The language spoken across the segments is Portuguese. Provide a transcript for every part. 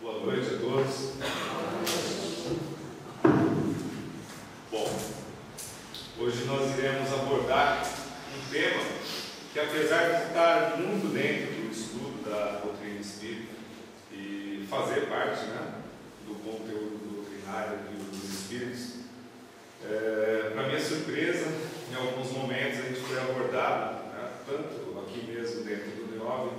Boa noite a todos. Bom, hoje nós iremos abordar um tema que, apesar de estar muito dentro do estudo da doutrina espírita e fazer parte, do conteúdo doutrinário dos espíritos, para minha surpresa, em alguns momentos a gente foi abordado, tanto aqui mesmo dentro do NEOV,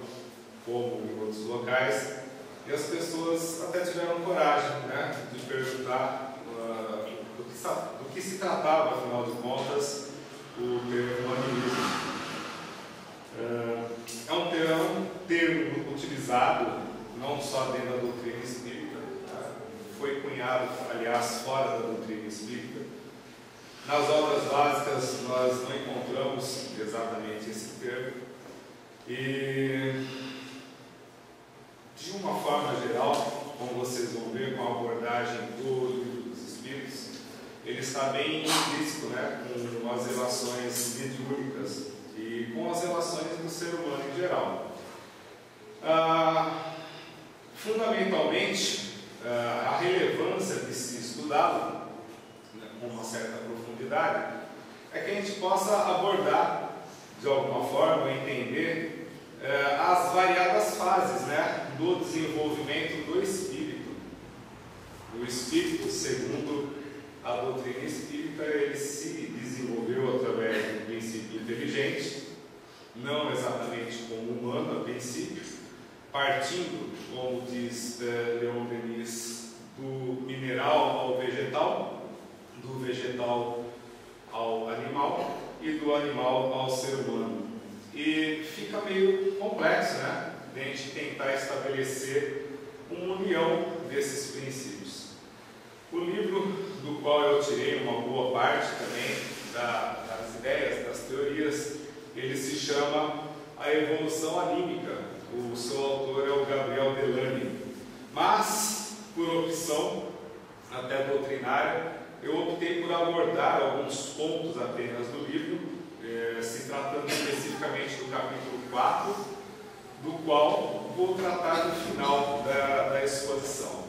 como em outros locais, e as pessoas até tiveram coragem de perguntar do que se tratava, afinal de contas, o termo animismo. É um termo utilizado não só dentro da doutrina espírita, foi cunhado, aliás, fora da doutrina espírita. Nas obras básicas nós não encontramos exatamente esse termo, e de uma forma geral, como vocês vão ver com a abordagem do Livro dos Espíritos, ele está bem implícito com as relações mediúnicas e com as relações do ser humano em geral. Fundamentalmente, a relevância de se estudá-lo com uma certa profundidade é que a gente possa abordar de alguma forma, entender as variadas fases do desenvolvimento do espírito. O espírito, segundo a doutrina espírita, ele se desenvolveu através do princípio inteligente, não exatamente como humano a princípio, partindo, como diz Leon Denis, do mineral ao vegetal, do vegetal ao animal e do animal ao ser humano. E fica meio complexo, de a gente tentar estabelecer uma união desses princípios. O livro do qual eu tirei uma boa parte também das ideias, das teorias, ele se chama A Evolução Anímica. O seu autor é o Gabriel Delany. Mas, por opção até doutrinária, eu optei por abordar alguns pontos apenas do livro, se tratando especificamente do capítulo 4, do qual vou tratar no final da exposição.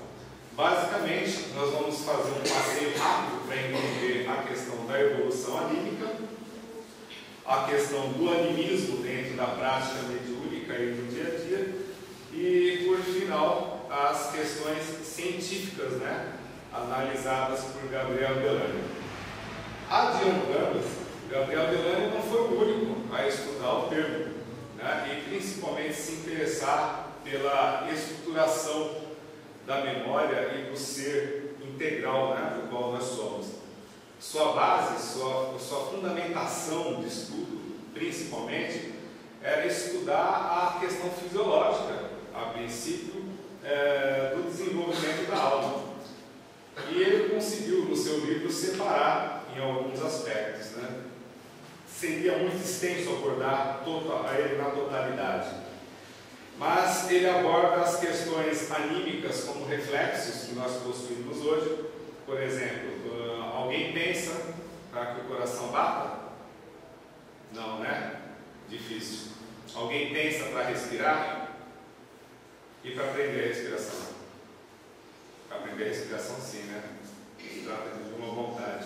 Basicamente, nós vamos fazer um passeio rápido para entender a questão da evolução anímica, a questão do animismo dentro da prática mediúnica e do dia a dia, e, por final, as questões científicas, analisadas por Gabriel Delany. Adiantando, Gabriel Delany não foi o único a estudar o termo, e principalmente se interessar pela estruturação da memória e do ser integral, do qual nós somos. Sua base, sua fundamentação de estudo, principalmente, era estudar a questão fisiológica, a princípio, do desenvolvimento da alma. E ele conseguiu, no seu livro, separar em alguns aspectos. Seria muito extenso abordar a ele na totalidade. Mas ele aborda as questões anímicas como reflexos que nós possuímos hoje. Por exemplo, alguém pensa para que o coração bata? Não, Difícil. Alguém pensa para respirar? E para aprender a respiração? Para aprender a respiração, sim, Se trata de uma vontade.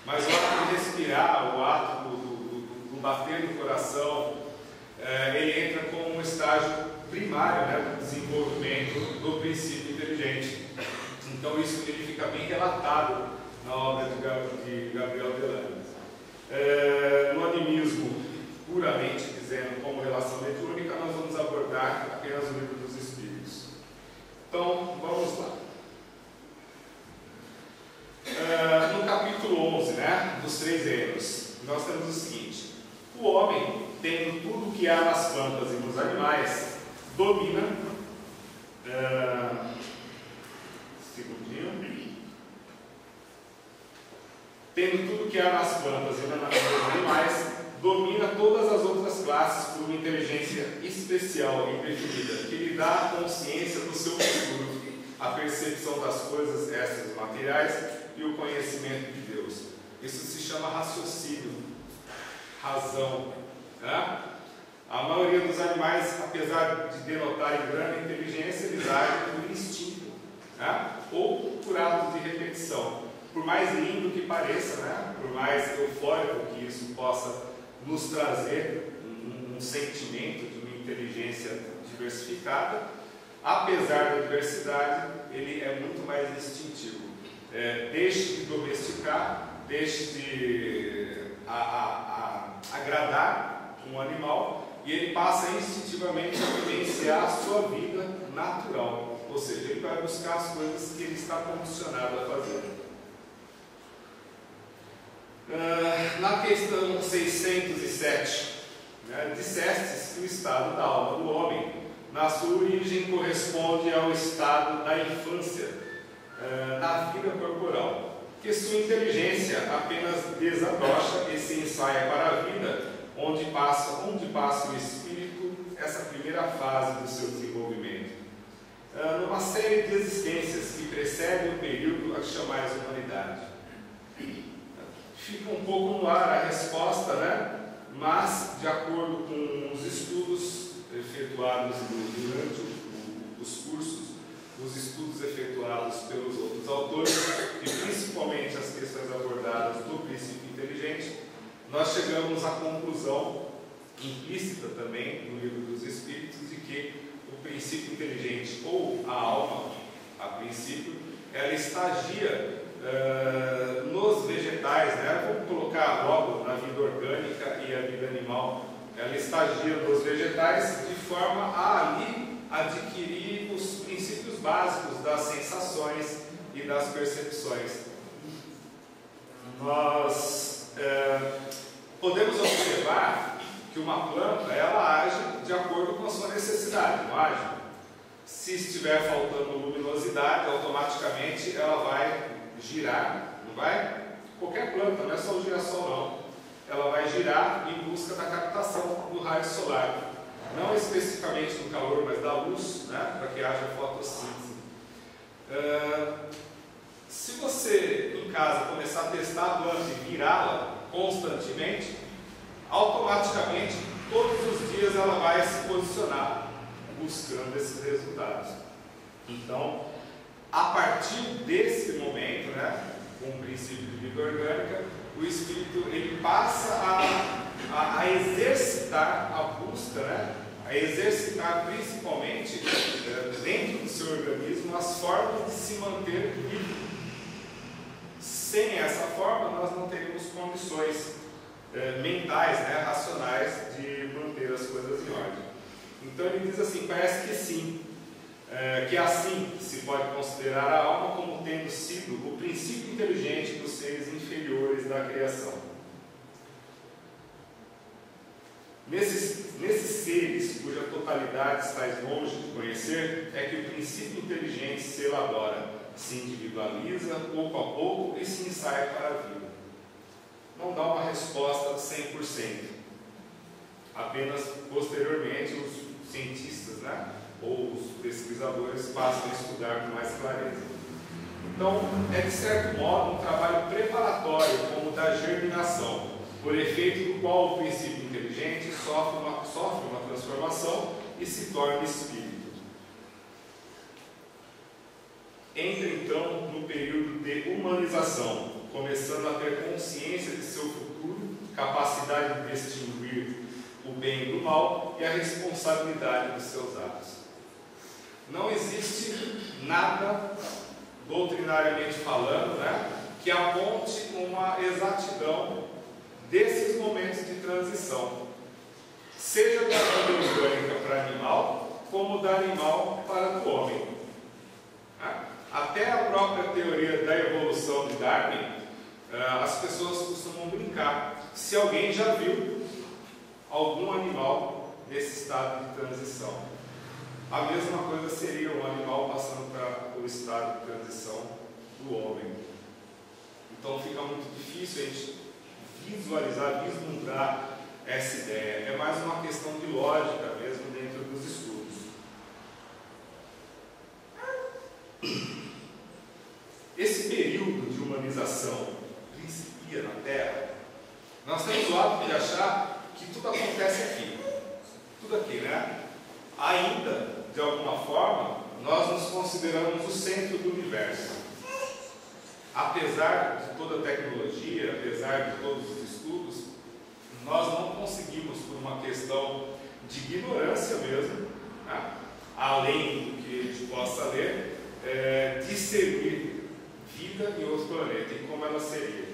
Mas o ato de respirar, o ato do bater do coração, ele entra como um estágio primário do desenvolvimento do princípio inteligente. Então isso ele fica bem relatado na obra de Gabriel Delany. No animismo, puramente dizendo, como relação mediúnica, nós vamos abordar apenas o Livro dos Espíritos. Então, vamos lá. No capítulo 11, dos 3 reinos, nós temos o seguinte: o homem, tendo tudo o que há nas plantas e nos animais, domina. Tendo tudo o que há nas plantas e nos animais, domina todas as outras classes por uma inteligência especial e definida, que lhe dá a consciência do seu futuro, a percepção das coisas essas materiais e o conhecimento de Deus. Isso se chama raciocínio, razão. A maioria dos animais, apesar de denotarem grande inteligência, eles agem por instinto. por mais lindo que pareça, né? Por mais eufórico que isso possa nos trazer um sentimento de uma inteligência diversificada, apesar da diversidade, ele é muito mais instintivo. Deixe de domesticar, deixe de agradar um animal e ele passa instintivamente a vivenciar a sua vida natural, ou seja, ele vai buscar as coisas que ele está condicionado a fazer. Na questão 607, dissestes que o estado da alma do homem, na sua origem, corresponde ao estado da infância, na vida corporal, que sua inteligência apenas desabrocha e se ensaia para a vida, onde passa o espírito, essa primeira fase do seu desenvolvimento. Numa série de existências que precedem o período a que chamais humanidade. Fica um pouco no ar a resposta, né? Mas, de acordo com os estudos efetuados durante os cursos, os estudos efetuados pelos outros autores, e principalmente as questões abordadas do princípio inteligente, nós chegamos à conclusão, implícita também no Livro dos Espíritos, de que o princípio inteligente, ou a alma, a princípio, ela estagia nos vegetais, né? Vamos colocar logo na vida orgânica e a vida animal, ela estagia nos vegetais de forma a ali adquirir os princípios básicos das sensações e das percepções. Nós podemos observar que uma planta, ela age de acordo com a sua necessidade, não age? Se estiver faltando luminosidade, automaticamente ela vai girar, não vai? Qualquer planta, não é só o girassol não, ela vai girar em busca da captação do raio solar, não especificamente do calor, mas da luz, né? Para que haja fotossíntese. Se você em casa começar a testar a planta e virá-la constantemente, automaticamente todos os dias ela vai se posicionar buscando esses resultados. Então, a partir desse momento, né, com o princípio de vida orgânica, o espírito ele passa a exercitar a busca, né, a exercitar principalmente dentro do seu organismo as formas de se manter vivo. Sem essa forma, nós não teríamos condições mentais, né, racionais de manter as coisas em ordem. Então ele diz assim, parece que sim, que assim se pode considerar a alma como tendo sido o princípio inteligente dos seres inferiores da criação. Nesses seres cuja totalidade estáis longe de conhecer, é que o princípio inteligente se elabora, se individualiza pouco a pouco e se ensaia para a vida. Não dá uma resposta 100%. Apenas posteriormente os cientistas, né, ou os pesquisadores passam a estudar com mais clareza. Então, é de certo modo um trabalho preparatório como o da germinação, por efeito do qual o princípio inteligente sofre uma transformação e se torna espírito. Entra então no período de humanização, começando a ter consciência de seu futuro, capacidade de distinguir o bem do mal e a responsabilidade dos seus atos. Não existe nada, doutrinariamente falando, né, que aponte uma exatidão desses momentos de transição, seja da vida orgânica para animal, como da animal para o homem. Até a própria teoria da evolução de Darwin, as pessoas costumam brincar. Se alguém já viu algum animal nesse estado de transição, a mesma coisa seria um animal passando para o estado de transição do homem. Então fica muito difícil a gente visualizar, vislumbrar essa ideia. É mais uma questão de lógica mesmo dentro dos estudos. Esse período de humanização principia na Terra. Nós temos o hábito de achar que tudo acontece aqui. Tudo aqui, né? Ainda, de alguma forma, nós nos consideramos o centro do universo. apesar de toda a tecnologia, apesar de todos os estudos, nós não conseguimos, por uma questão de ignorância mesmo, né, além do que a gente possa ler, discernir vida em outro planeta e como ela seria.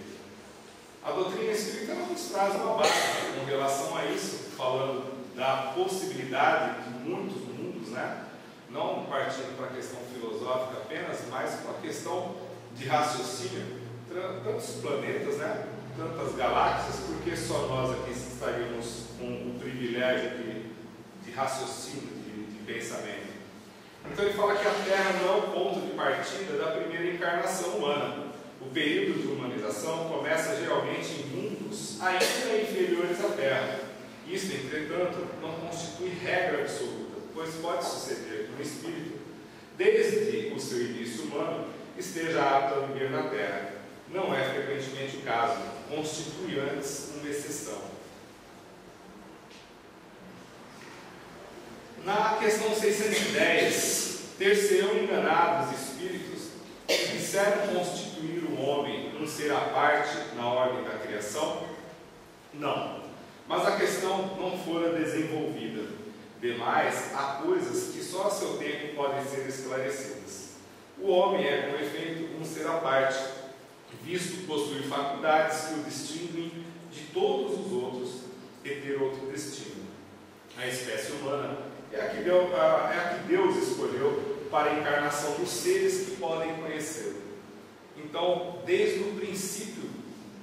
A doutrina espírita nos traz uma base com relação a isso, falando da possibilidade de muitos mundos, né? Não partindo para a questão filosófica apenas, mas para a questão de raciocínio, tantos planetas, né? Tantas galáxias, porque só nós aqui estaríamos com o privilégio de raciocínio, de pensamento. Então ele fala que a Terra não é o ponto de partida da primeira encarnação humana. O período de humanização começa geralmente em mundos ainda inferiores à Terra. Isto, entretanto, não constitui regra absoluta, pois pode suceder que um espírito, desde o seu início humano, esteja apto a viver na Terra. Não é frequentemente o caso, constitui antes uma exceção. Na questão 610, ter-se-ão enganados espíritos que disseram constituir o homem um ser à parte na ordem da criação? Não, mas a questão não fora desenvolvida. Demais, há coisas que só a seu tempo podem ser esclarecidas. O homem é, com efeito, um ser à parte, visto possuir faculdades que o distinguem de todos os outros e ter outro destino. A espécie humana é a que Deus escolheu para a encarnação dos seres que podem conhecê-lo. Então, desde o princípio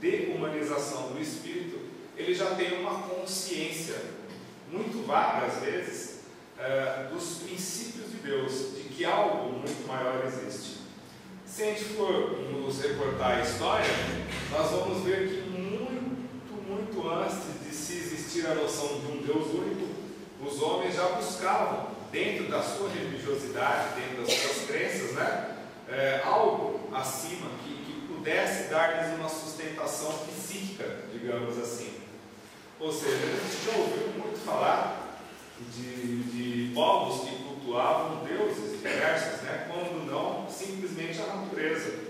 de humanização do espírito, ele já tem uma consciência muito vaga, às vezes, dos princípios de Deus, de que algo muito maior existe. Se a gente for nos reportar a história, nós vamos ver que muito antes de se existir a noção de um Deus único, os homens já buscavam, dentro da sua religiosidade, dentro das suas crenças, né, algo acima que pudesse dar-lhes uma sustentação psíquica, digamos assim. Ou seja, a gente já ouviu muito falar de povos que cultuavam deuses diversos, né, quando não simplesmente a natureza.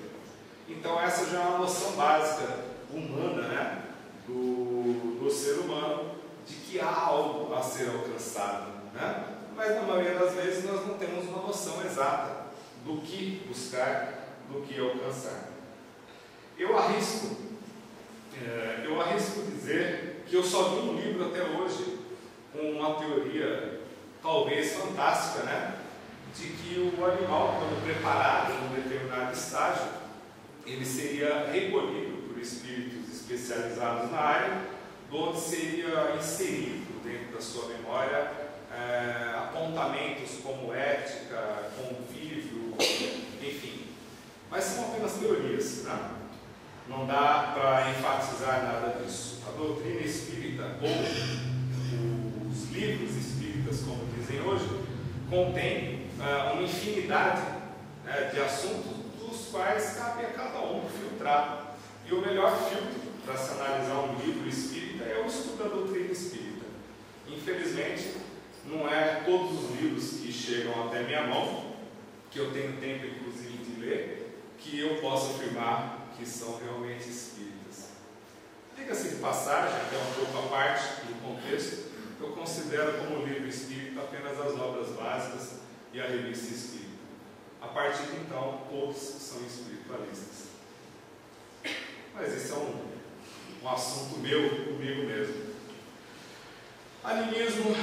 Então essa já é uma noção básica humana, né, do ser humano, de que há algo a ser alcançado, né? Mas na maioria das vezes nós não temos uma noção exata do que buscar, do que alcançar. Eu arrisco dizer que eu só vi um livro até hoje com uma teoria talvez fantástica, né? De que o animal, quando preparado em um determinado estágio, ele seria recolhido por espíritos especializados na área, onde seria inserido dentro da sua memória apontamentos como ética, convívio, enfim. Mas são apenas teorias, né? Não dá para enfatizar nada disso. A doutrina espírita, ou os livros espíritas, como dizem hoje, contém uma infinidade de assuntos dos quais cabe a cada um filtrar. E o melhor filtro para se analisar um livro espírita é o estudo da doutrina espírita. Infelizmente, não é todos os livros que chegam até minha mão, que eu tenho tempo inclusive de ler, que eu posso afirmar que são realmente espíritas. Diga-se de passagem, até um pouco a parte do contexto, eu considero como livro espírita apenas as obras básicas e a revista espírita. A partir de então, todos são espiritualistas. Mas esse é um assunto meu, comigo mesmo. Animismo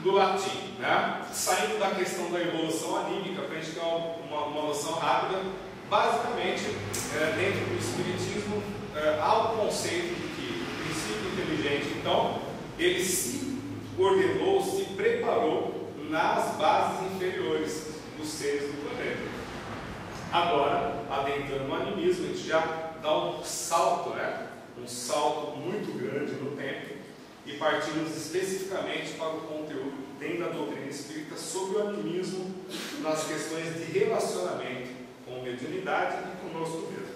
do latim, né? Saindo da questão da evolução anímica, para a gente ter uma noção rápida, basicamente, dentro do espiritismo, há o conceito de que o princípio inteligente, então, ele se ordenou, se preparou nas bases inferiores dos seres do planeta. Agora, adentrando no animismo, a gente já dá um salto, né? Um salto muito grande no tempo, e partimos especificamente para o conteúdo dentro da doutrina espírita sobre o animismo nas questões de relacionamento com mediunidade e conosco mesmo.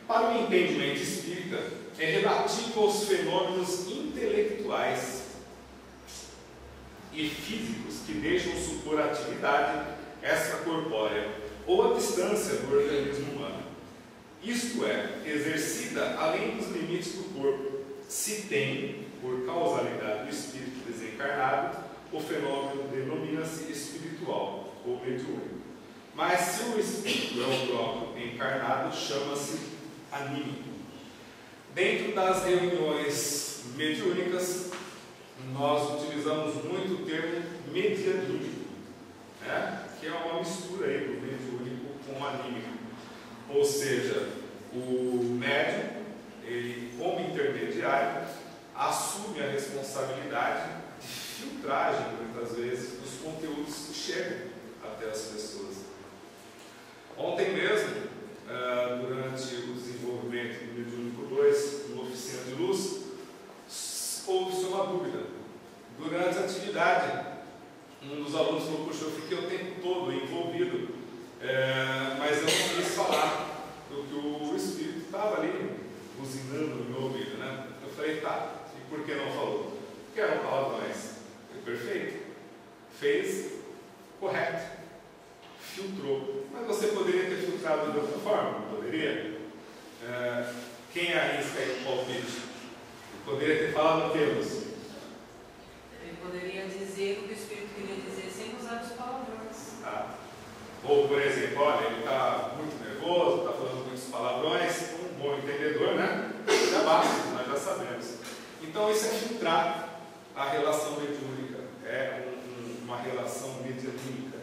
Para o entendimento espírita, é relativo aos fenômenos intelectuais e físicos que deixam supor a atividade extracorpórea ou a distância do organismo humano. isto é, exercida além dos limites do corpo, se tem, por causalidade do espírito desencarnado, o fenômeno denomina-se espiritual ou mediúnico. Mas se o espírito é o próprio encarnado, chama-se anímico. Dentro das reuniões mediúnicas, nós utilizamos muito o termo medianímico, né? Que é uma mistura aí do mediúnico com o anímico. Ou seja, o médium, ele, como intermediário, assume a responsabilidade de filtragem, muitas vezes, dos conteúdos que chegam até as pessoas. Ontem mesmo, durante o desenvolvimento do Mediúnico 2, numa oficina de luz, houve-se uma dúvida. Durante a atividade, um dos alunos falou: puxa, eu fiquei o tempo todo envolvido, mas eu não quis falar do que o Espírito estava ali buzinando no meu ouvido, né? Eu falei: tá, e por que não falou? Porque eram palavrões. Foi perfeito, fez correto, filtrou. Mas você poderia ter filtrado de outra forma, não poderia? Quem arrisca aí o palpite? Poderia ter falado o que, Lúcia? Ele poderia dizer o que o Espírito queria dizer sem usar os palavrões. Ou, por exemplo, olha, ele está muito nervoso, está falando muitos palavrões, um bom entendedor, né? Já basta, nós já sabemos. Então, isso é filtrar a relação mediúnica, é uma relação medianímica.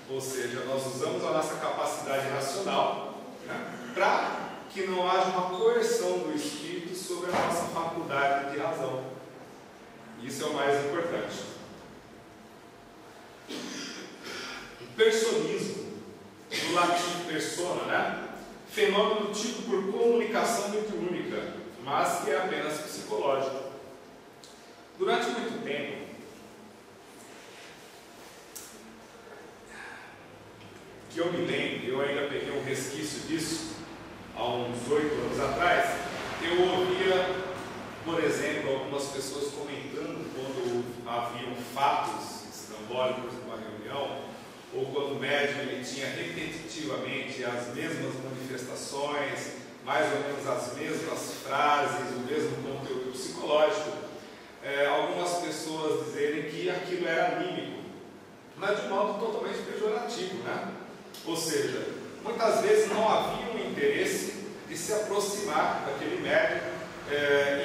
Ou seja, nós usamos a nossa capacidade racional, né, para que não haja uma coerção do espírito sobre a nossa faculdade de razão. Isso é o mais importante. O personismo, do latim persona, né? Fenômeno tido por comunicação mediúnica, mas que é apenas psicológico. Durante muito tempo, que eu me lembro, eu ainda peguei um resquício disso, há uns 8 anos atrás, eu ouvia, por exemplo, algumas pessoas comentando quando haviam fatos estrambólicos numa reunião, ou quando o médium ele tinha repetitivamente as mesmas manifestações, mais ou menos as mesmas frases, o mesmo conteúdo psicológico, algumas pessoas dizerem que aquilo era anímico, mas de um modo totalmente pejorativo, né? Ou seja, muitas vezes não havia um interesse de se aproximar daquele médium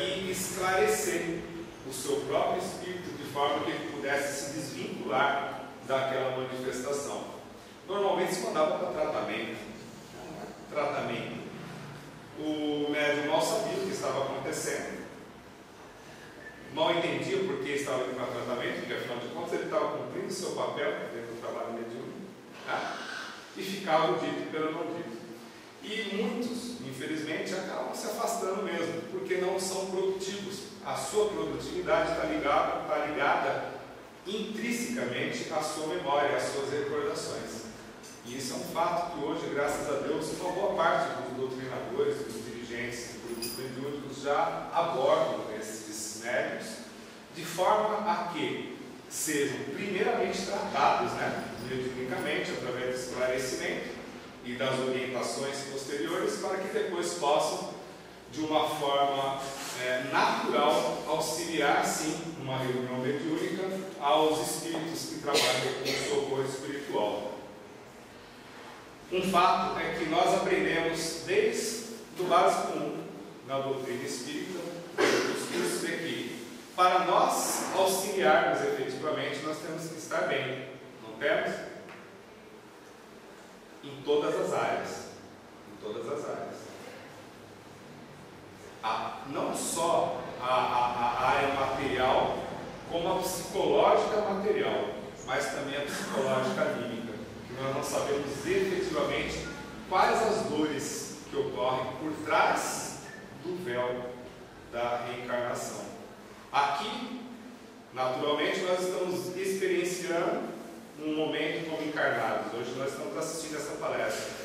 e esclarecer o seu próprio espírito de forma que ele pudesse se desvincular daquela manifestação. Normalmente se mandava para tratamento. O médium mal sabia o que estava acontecendo, mal entendia por que estava indo para tratamento, porque afinal de contas ele estava cumprindo o seu papel dentro do trabalho mediúnico, tá? E ficava o dito pelo não dito. E muitos, infelizmente, acabam se afastando mesmo, porque não são produtivos. A sua produtividade está ligada intrinsecamente à sua memória, às suas recordações. E isso é um fato que hoje, graças a Deus, uma boa parte dos doutrinadores, dos dirigentes dos grupos mediúnicos já abordam esses médiuns, de forma a que sejam primeiramente tratados, né, mediunicamente, através do esclarecimento e das orientações posteriores, para que depois possam, de uma forma natural, auxiliar, sim, numa reunião mediúnica, aos espíritos que trabalham com o socorro espiritual. Um fato é que nós aprendemos desde o básico 1 na doutrina espírita, dos cursos de que, para nós auxiliarmos efetivamente, nós temos que estar bem, não temos? Em todas as áreas. Em todas as áreas. Não só a área material, como a psicológica material, mas também a psicológica anímica, que nós não sabemos efetivamente quais as dores que ocorrem por trás do véu da reencarnação. Aqui, naturalmente, nós estamos experienciando um momento como encarnados. Hoje nós estamos assistindo essa palestra.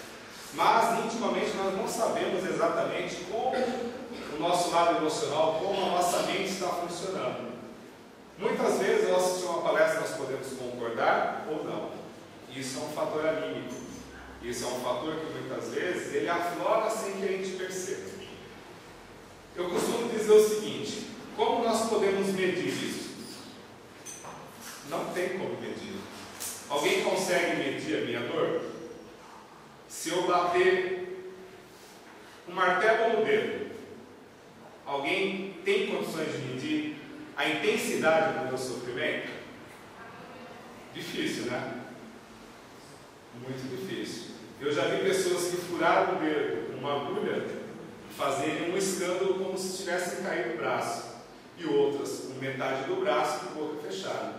Mas, intimamente, nós não sabemos exatamente como o nosso lado emocional, como a nossa mente está funcionando. Muitas vezes, ao assistir uma palestra, nós podemos concordar ou não. Isso é um fator anímico. Esse é um fator que muitas vezes ele aflora sem que a gente perceba. Eu costumo dizer o seguinte: como nós podemos medir isso? Não tem como medir. Alguém consegue medir a minha dor? Se eu bater um martelo no dedo, alguém tem condições de medir a intensidade do meu sofrimento? Difícil, né? Muito difícil. Eu já vi pessoas que furaram o dedo com uma agulha fazerem um escândalo como se tivessem caído o braço, e outras com metade do braço e boca fechada.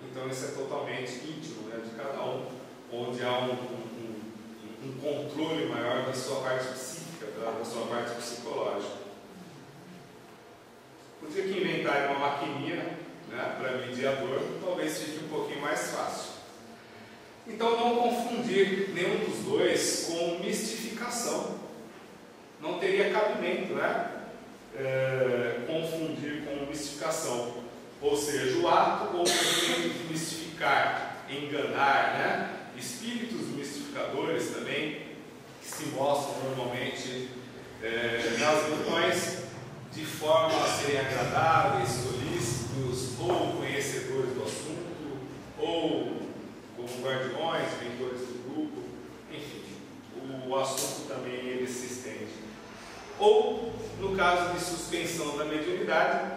Então isso é totalmente íntimo, né, de cada um, onde há um controle maior da sua parte psíquica, da sua parte psicológica. Podia que inventarem uma maquininha, né, para medir a dor, talvez fique um pouquinho mais fácil. Então não confundir nenhum dos dois com mistificação. Não teria cabimento, né? Confundir com mistificação. Ou seja, o ato ou o movimento de mistificar, enganar, né? Espíritos mistificadores também, que se mostram normalmente nas reuniões de forma a serem agradáveis, solícitos, ou conhecedores do assunto, ou como guardiões, mentores do grupo, enfim, o assunto também ele se estende. Ou, no caso de suspensão da mediunidade,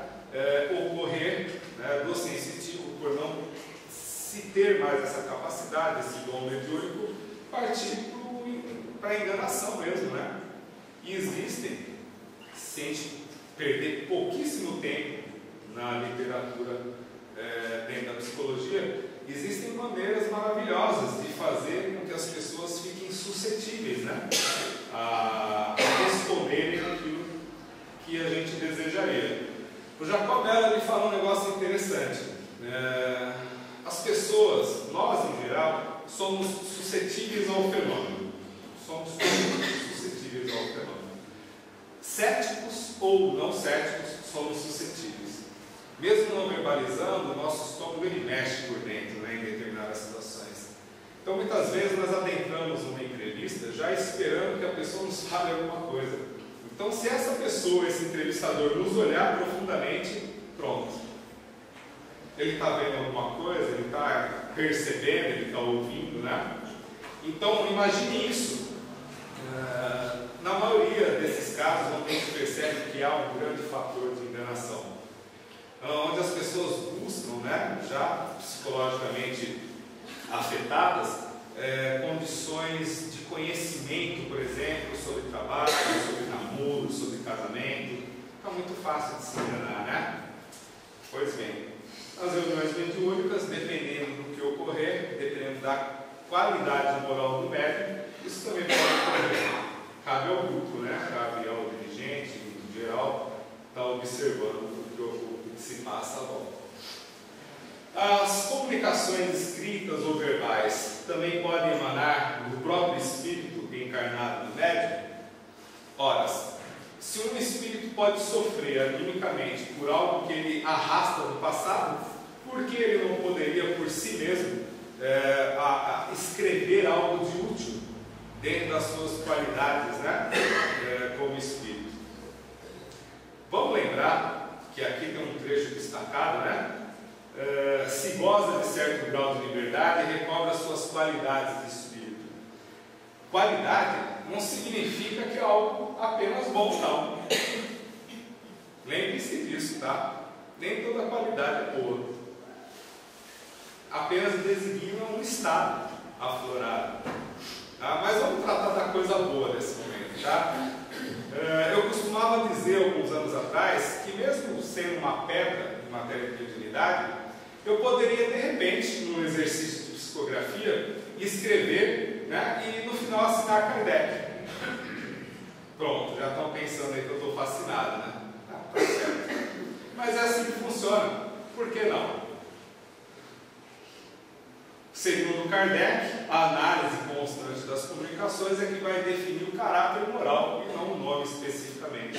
ocorrer, né, do sensitivo, por não se ter mais essa capacidade, esse dom mediúnico, partir para a enganação mesmo, né? E existem, sem perder pouquíssimo tempo na literatura dentro da psicologia, existem maneiras maravilhosas de fazer com que as pessoas fiquem suscetíveis, né, a responderem aquilo que a gente desejaria. O Jacob Bella fala um negócio interessante. As pessoas, nós em geral, somos suscetíveis ao fenômeno. Somos suscetíveis ao fenômeno. Céticos ou não céticos, somos suscetíveis. Mesmo não verbalizando, o nosso estômago ele mexe por dentro, né, em determinadas situações. Então muitas vezes nós adentramos uma entrevista já esperando que a pessoa nos fale alguma coisa. Então se essa pessoa, esse entrevistador, nos olhar profundamente, pronto. Ele está vendo alguma coisa, ele está percebendo, ele está ouvindo, né? Então imagine isso. Na maioria desses casos, onde a gente percebe que há um grande fator de enganação, onde as pessoas buscam, né, já psicologicamente afetadas, condições de conhecimento, por exemplo, sobre trabalho, sobre namoro, sobre casamento. Fica muito fácil de se enganar, né? Pois bem, as reuniões mediúnicas, dependendo do que ocorrer, dependendo da qualidade moral do médium, isso também pode ocorrer. Cabe ao grupo, né? Cabe ao dirigente, em geral, estar observando o que se passa à volta. As comunicações escritas ou verbais também podem emanar do próprio espírito encarnado do médium? Ora, se um espírito pode sofrer animicamente por algo que ele arrasta do passado, por que ele não poderia por si mesmo escrever algo de útil dentro das suas qualidades, né, como espírito? Vamos lembrar que aqui tem um trecho destacado, né? Se goza de certo grau de liberdade, recobra suas qualidades de espírito. Qualidade não significa que é algo apenas bom, não. Lembre-se disso, tá? Nem toda qualidade é boa. Apenas designa um estado aflorado. Tá? Mas vamos tratar da coisa boa nesse momento, tá? Eu costumava dizer alguns anos atrás que mesmo sendo uma pedra em matéria de mediunidade, eu poderia de repente, num exercício de psicografia, escrever, né, e no final assinar Kardec. Pronto, já estão pensando aí que eu estou fascinado, né? Tá certo. Mas é assim que funciona. Por que não? Segundo Kardec, a análise constante das comunicações é que vai definir o caráter moral e não o nome especificamente.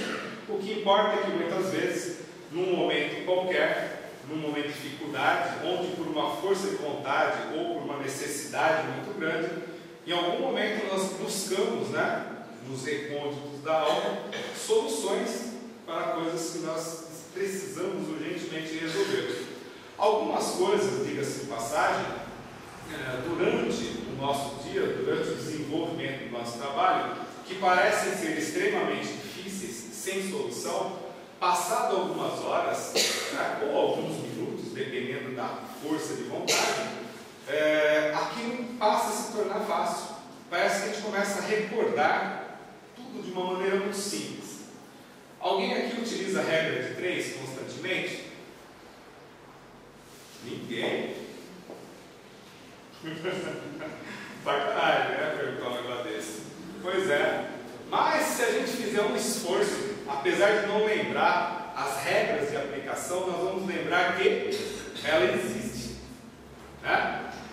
O que importa é que muitas vezes, num momento qualquer, num momento de dificuldade, onde por uma força de vontade ou por uma necessidade muito grande, em algum momento nós buscamos, nos recônditos da alma, soluções para coisas que nós precisamos urgentemente resolver. Algumas coisas, diga-se de passagem, durante o nosso dia, durante o desenvolvimento do nosso trabalho, que parecem ser extremamente difíceis, sem solução, passado algumas horas, ou alguns minutos, dependendo da força de vontade, aquilo passa a se tornar fácil. Parece que a gente começa a recordar tudo de uma maneira muito simples. Alguém aqui utiliza a regra de 3 constantemente? Ninguém. Sacanagem, perguntar um negócio desse. Pois é. Mas se a gente fizer um esforço, apesar de não lembrar as regras de aplicação, nós vamos lembrar que ela existe.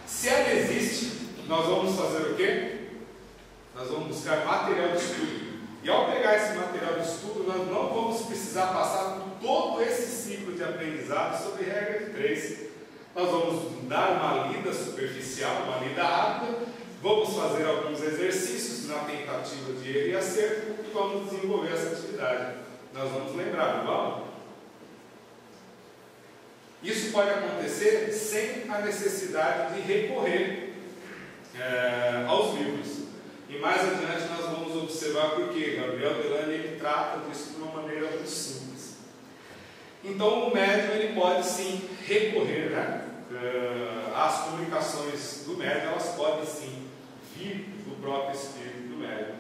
Se ela existe, nós vamos fazer o quê? Nós vamos buscar material de estudo. E ao pegar esse material de estudo, nós não vamos precisar passar por todo esse ciclo de aprendizado sobre regra de 3. Nós vamos dar uma lida superficial, uma lida rápida, vamos fazer alguns exercícios na tentativa de erro e acerto e vamos desenvolver essa atividade. Nós vamos lembrar, não vamos? Isso pode acontecer sem a necessidade de recorrer aos livros. E mais adiante nós vamos observar porque Gabriel Delany ele trata disso de uma maneira muito simples. Então o médium ele pode sim recorrer, as comunicações do médium elas podem sim vir do próprio espírito do médium.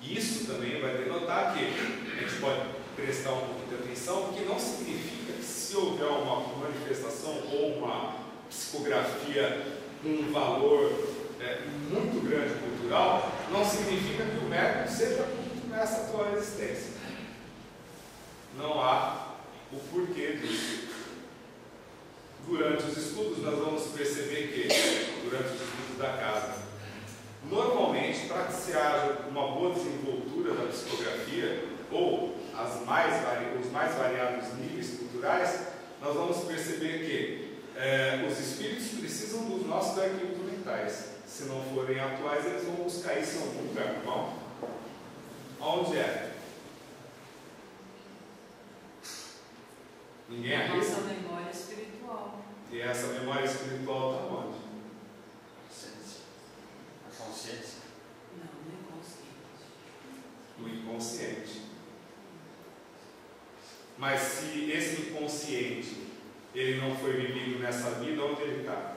E isso também vai denotar que a gente pode prestar um pouco de atenção, que não significa que se houver uma manifestação ou uma psicografia com um valor muito grande cultural, não significa que o médium seja culto nessa atual existência. Não há o porquê disso. Durante os estudos nós vamos perceber que, durante os estudos da casa, normalmente, para que se haja uma boa desenvoltura da psicografia, ou os mais variados níveis culturais, nós vamos perceber que os espíritos precisam dos nossos arquivos mentais. Se não forem atuais, eles vão buscar isso em algum lugar, não? Onde é? Ninguém arrisca? Nossa memória espiritual. E essa memória espiritual está onde? A consciência. Não, no inconsciente. No inconsciente. Mas se esse inconsciente ele não foi vivido nessa vida, onde ele está?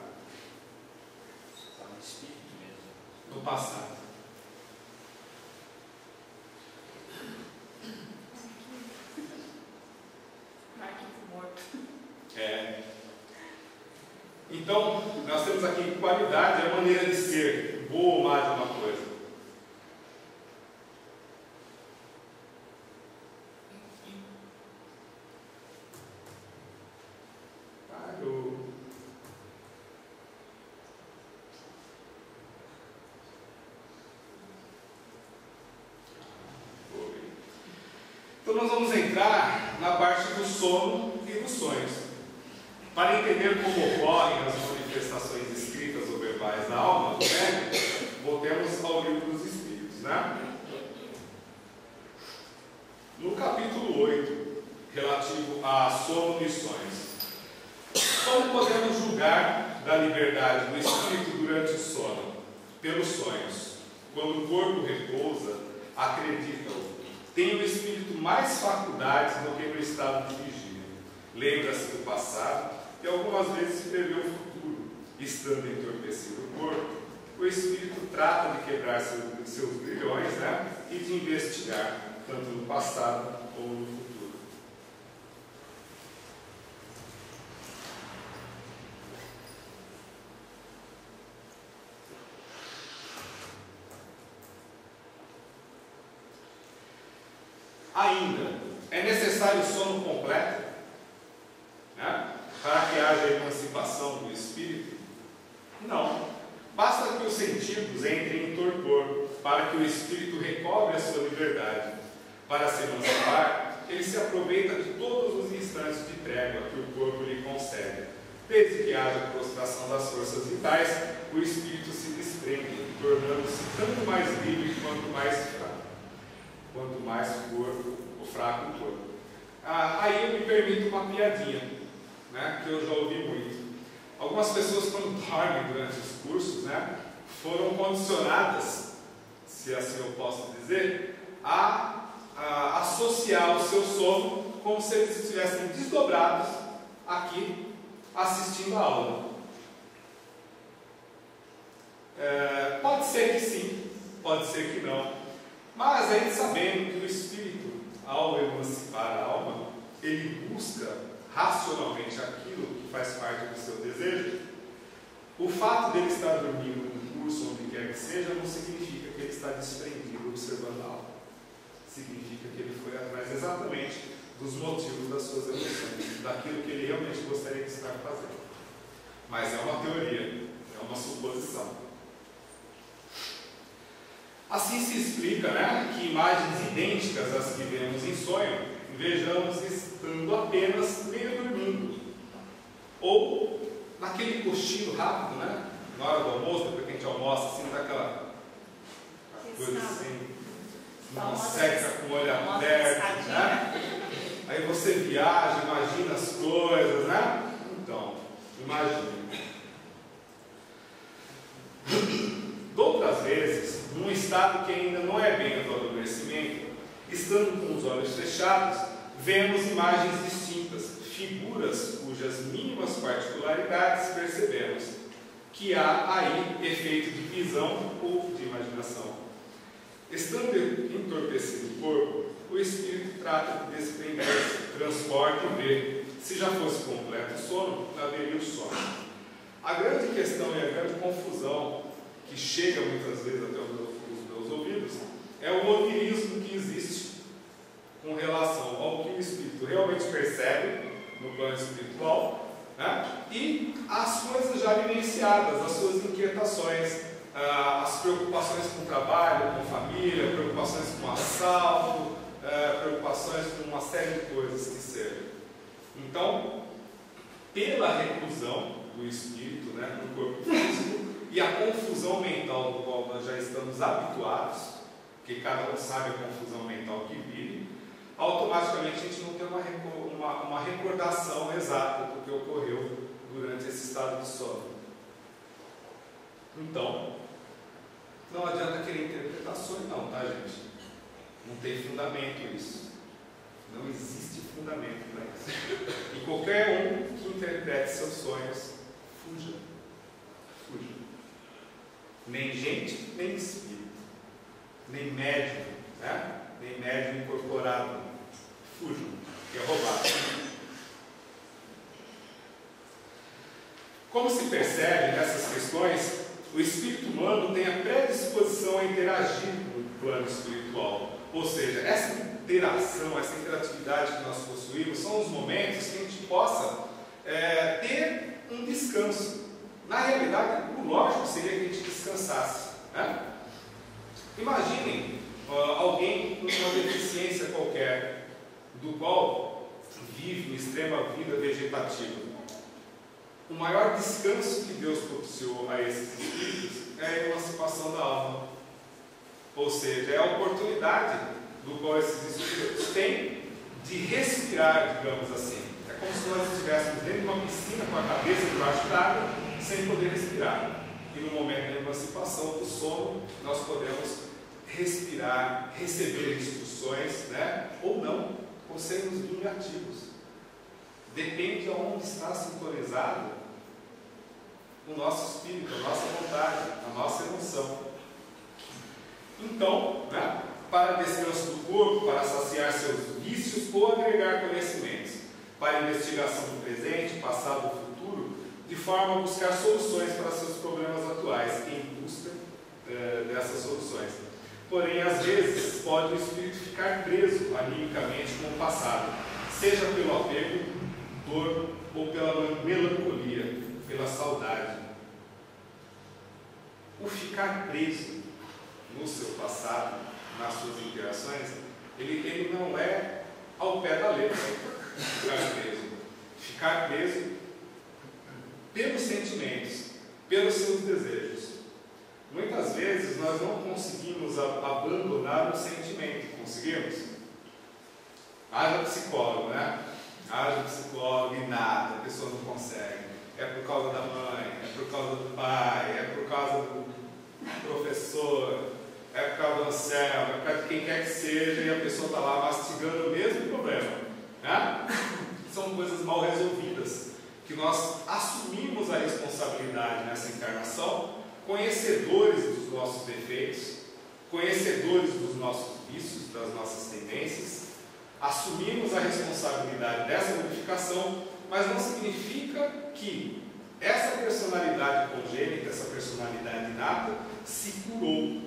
Está no espírito mesmo. No passado. Então, nós temos aqui qualidade, é a maneira de ser, boa ou má de uma coisa. Parou. Então nós vamos entrar na parte do sono e dos sonhos. Para entender como ocorrem as manifestações escritas ou verbais da alma do médium, voltemos ao livro dos Espíritos, No capítulo 8, relativo a sono e sonhos. Como podemos julgar da liberdade do espírito durante o sono? Pelos sonhos. Quando o corpo repousa, acreditam, tem o espírito mais faculdades do que no estado de vigília. Lembra-se do passado e algumas vezes se prevê o futuro. Estando entorpecido o corpo, o espírito trata de quebrar seus grilhões, e de investigar, tanto no passado ou no futuro. Ainda, é necessário o sono completo, para que haja emancipação do espírito? Não. Basta que os sentidos entrem em torpor, para que o espírito recobre a sua liberdade. Para se emancipar, ele se aproveita de todos os instantes de trégua que o corpo lhe concede. Desde que haja prostração das forças vitais, o espírito se desprende, tornando-se tanto mais livre quanto mais fraco. Quanto mais for o fraco o corpo. Aí eu me permito uma piadinha, né, que eu já ouvi muito. Algumas pessoas, quando dormem durante os cursos, né, foram condicionadas, se assim eu posso dizer, a associar o seu sono como se eles estivessem desdobrados aqui assistindo a aula. Pode ser que sim, pode ser que não, mas a gente sabendo que o espírito, ao emancipar a alma, ele busca racionalmente aquilo que faz parte do seu desejo. O fato dele estar dormindo no curso, onde quer que seja, não significa que ele está desprendido observando a aula. Significa que ele foi atrás exatamente dos motivos das suas emoções, daquilo que ele realmente gostaria de estar fazendo. Mas é uma teoria, é uma suposição. Assim se explica, né, que imagens idênticas às que vemos em sonho, vejamos estando apenas meio dormindo. Ou naquele cochilo rápido, né, na hora do almoço, depois que a gente almoça, assim, dá aquela coisa assim, uma seca com o olho aberto, né? Aí você viaja, imagina as coisas, né? Então, imagine. Outras vezes, num estado que ainda não é bem do adormecimento, estando com os olhos fechados, vemos imagens distintas, figuras cujas mínimas particularidades percebemos, que há aí efeito de visão ou de imaginação. Estando entorpecido o corpo, o espírito trata de desprender-se, transporta e vê. Se já fosse completo o sono, haveria o sono. A grande questão e a grande confusão que chega muitas vezes até os meus ouvidos é o onirismo que existe com relação ao que o espírito realmente percebe no plano espiritual, né? E as coisas já vivenciadas, as suas inquietações, as preocupações com o trabalho, com a família, preocupações com o assalto, preocupações com uma série de coisas que servem. Então, pela reclusão do espírito, né, no corpo físico, e a confusão mental do qual nós já estamos habituados, porque cada um sabe a confusão mental que vive, automaticamente a gente não tem uma recordação exata do que ocorreu durante esse estado de sono. Então, não adianta querer interpretações não, tá, gente? Não tem fundamento isso. Não existe fundamento para isso. E qualquer um que interprete seus sonhos, fuja. Fuja. Nem gente, nem espírito. Nem médium, né? Nem médium incorporado. Fujam, que é roubado. Como se percebe nessas questões, o espírito humano tem a predisposição a interagir no plano espiritual. Ou seja, essa interação, essa interatividade que nós possuímos são os momentos que a gente possa ter um descanso. Na realidade, o lógico seria que a gente descansasse, né? Imaginem alguém com uma deficiência qualquer, do qual vive uma extrema vida vegetativa. O maior descanso que Deus propiciou a esses espíritos é a emancipação da alma. Ou seja, é a oportunidade do qual esses espíritos têm de respirar, digamos assim. É como se nós estivéssemos dentro de uma piscina com a cabeça debaixo d'água, sem poder respirar. E no momento da emancipação do sono, nós podemos respirar, receber instruções, né? Ou não, ou sermos vingativos. Depende de onde está sintonizado o nosso espírito, a nossa vontade, a nossa emoção. Então, né, para descanso do corpo, para saciar seus vícios ou agregar conhecimentos, para investigação do presente, passado ou futuro, de forma a buscar soluções para seus problemas atuais, em busca dessas soluções. Porém, às vezes, pode o espírito ficar preso animicamente com o passado, seja pelo apego, dor ou pela melancolia, pela saudade. O ficar preso no seu passado, nas suas interações, ele não é ao pé da letra ficar preso. Ficar preso pelos sentimentos, pelos seus desejos. Muitas vezes nós não conseguimos abandonar o sentimento. Conseguimos? Haja psicólogo, né? Haja psicólogo e nada, a pessoa não consegue. É por causa da mãe, é por causa do pai, é por causa do professor, é por causa do Anselmo, é por causa de quem quer que seja, e a pessoa está lá mastigando o mesmo problema, né? São coisas mal resolvidas, que nós assumimos a responsabilidade nessa encarnação, conhecedores dos nossos defeitos, conhecedores dos nossos vícios, das nossas tendências, assumimos a responsabilidade dessa modificação, mas não significa que essa personalidade congênita, essa personalidade inata, se curou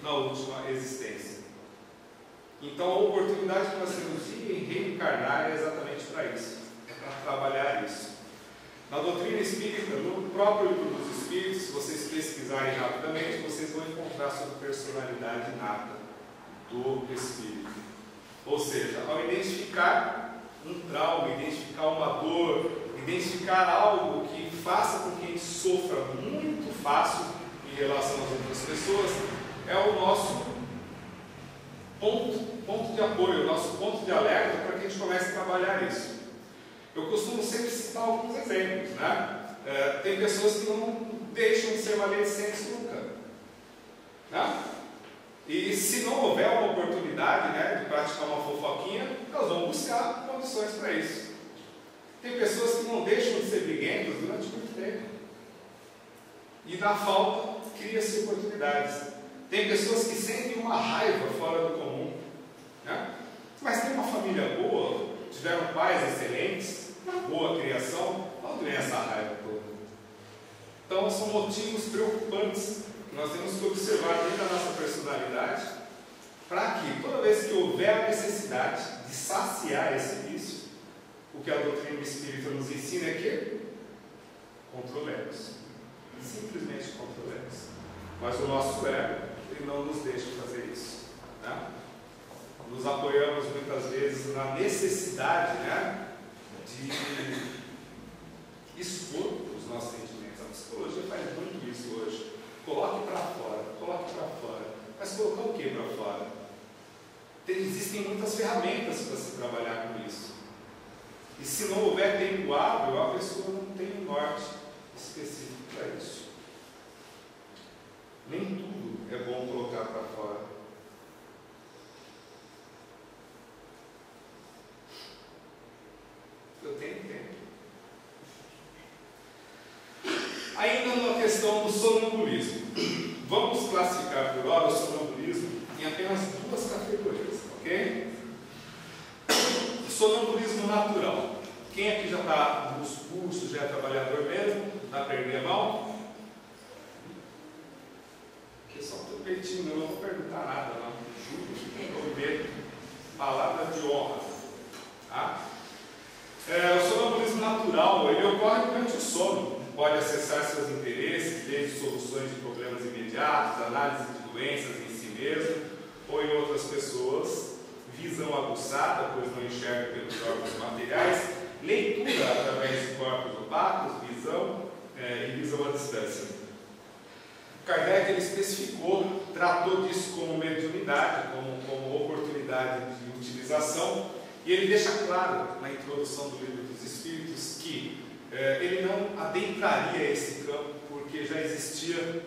na última existência. Então a oportunidade que nós temos de reencarnar é exatamente para isso, é para trabalhar isso. Na doutrina espírita, no próprio livro dos Espíritos, se vocês pesquisarem rapidamente, vocês vão encontrar sobre personalidade inata do espírito. Ou seja, ao identificar um trauma, identificar uma dor, identificar algo que faça com que a gente sofra muito fácil em relação às outras pessoas, é o nosso ponto de apoio, o nosso ponto de alerta para que a gente comece a trabalhar isso. Eu costumo sempre citar alguns exemplos, né? Tem pessoas que não deixam de ser maledicentes nunca, né? E se não houver uma oportunidade, né, de praticar uma fofoquinha, elas vão buscar condições para isso. Tem pessoas que não deixam de ser briguentas durante muito tempo. E na falta, cria-se oportunidades. Tem pessoas que sentem uma raiva fora do comum, né? Mas tem uma família boa, tiveram pais excelentes, boa criação, não tem essa raiva toda. Então são motivos preocupantes que nós temos que observar dentro da nossa personalidade, para que toda vez que houver a necessidade de saciar esse vício, o que a doutrina espírita nos ensina é que controlemos, simplesmente controlemos. Mas o nosso ego, ele não nos deixa fazer isso, né? Nos apoiamos muitas vezes na necessidade, né, de expor os nossos sentimentos. A psicologia faz muito isso hoje. Coloque para fora, coloque para fora. Mas colocar o que para fora? Existem muitas ferramentas para se trabalhar com isso. E se não houver tempo hábil, a pessoa não tem um norte específico para isso. Nem tudo é bom colocar para fora. Eu tenho tempo. Ainda na questão do sonambulismo. Vamos classificar por hora o sonambulismo em apenas duas categorias, ok? Sonambulismo natural. Quem aqui já está nos cursos, já é trabalhador mesmo? Está perdendo a mão? Porque só estou pedindo, eu não vou perguntar nada, não. Juro, vou ver. Palavra de honra. Tá? O sonambulismo natural, ele ocorre durante o sono. Pode acessar seus interesses, desde soluções de problemas imediatos, análise de doenças em si mesmo ou em outras pessoas, visão aguçada, pois não enxerga pelos órgãos materiais, leitura através de corpos opacos, visão e visão à distância. Kardec ele especificou, tratou disso como mediunidade, como oportunidade de utilização, e ele deixa claro na introdução do Livro dos Espíritos que ele não adentraria esse campo porque já existia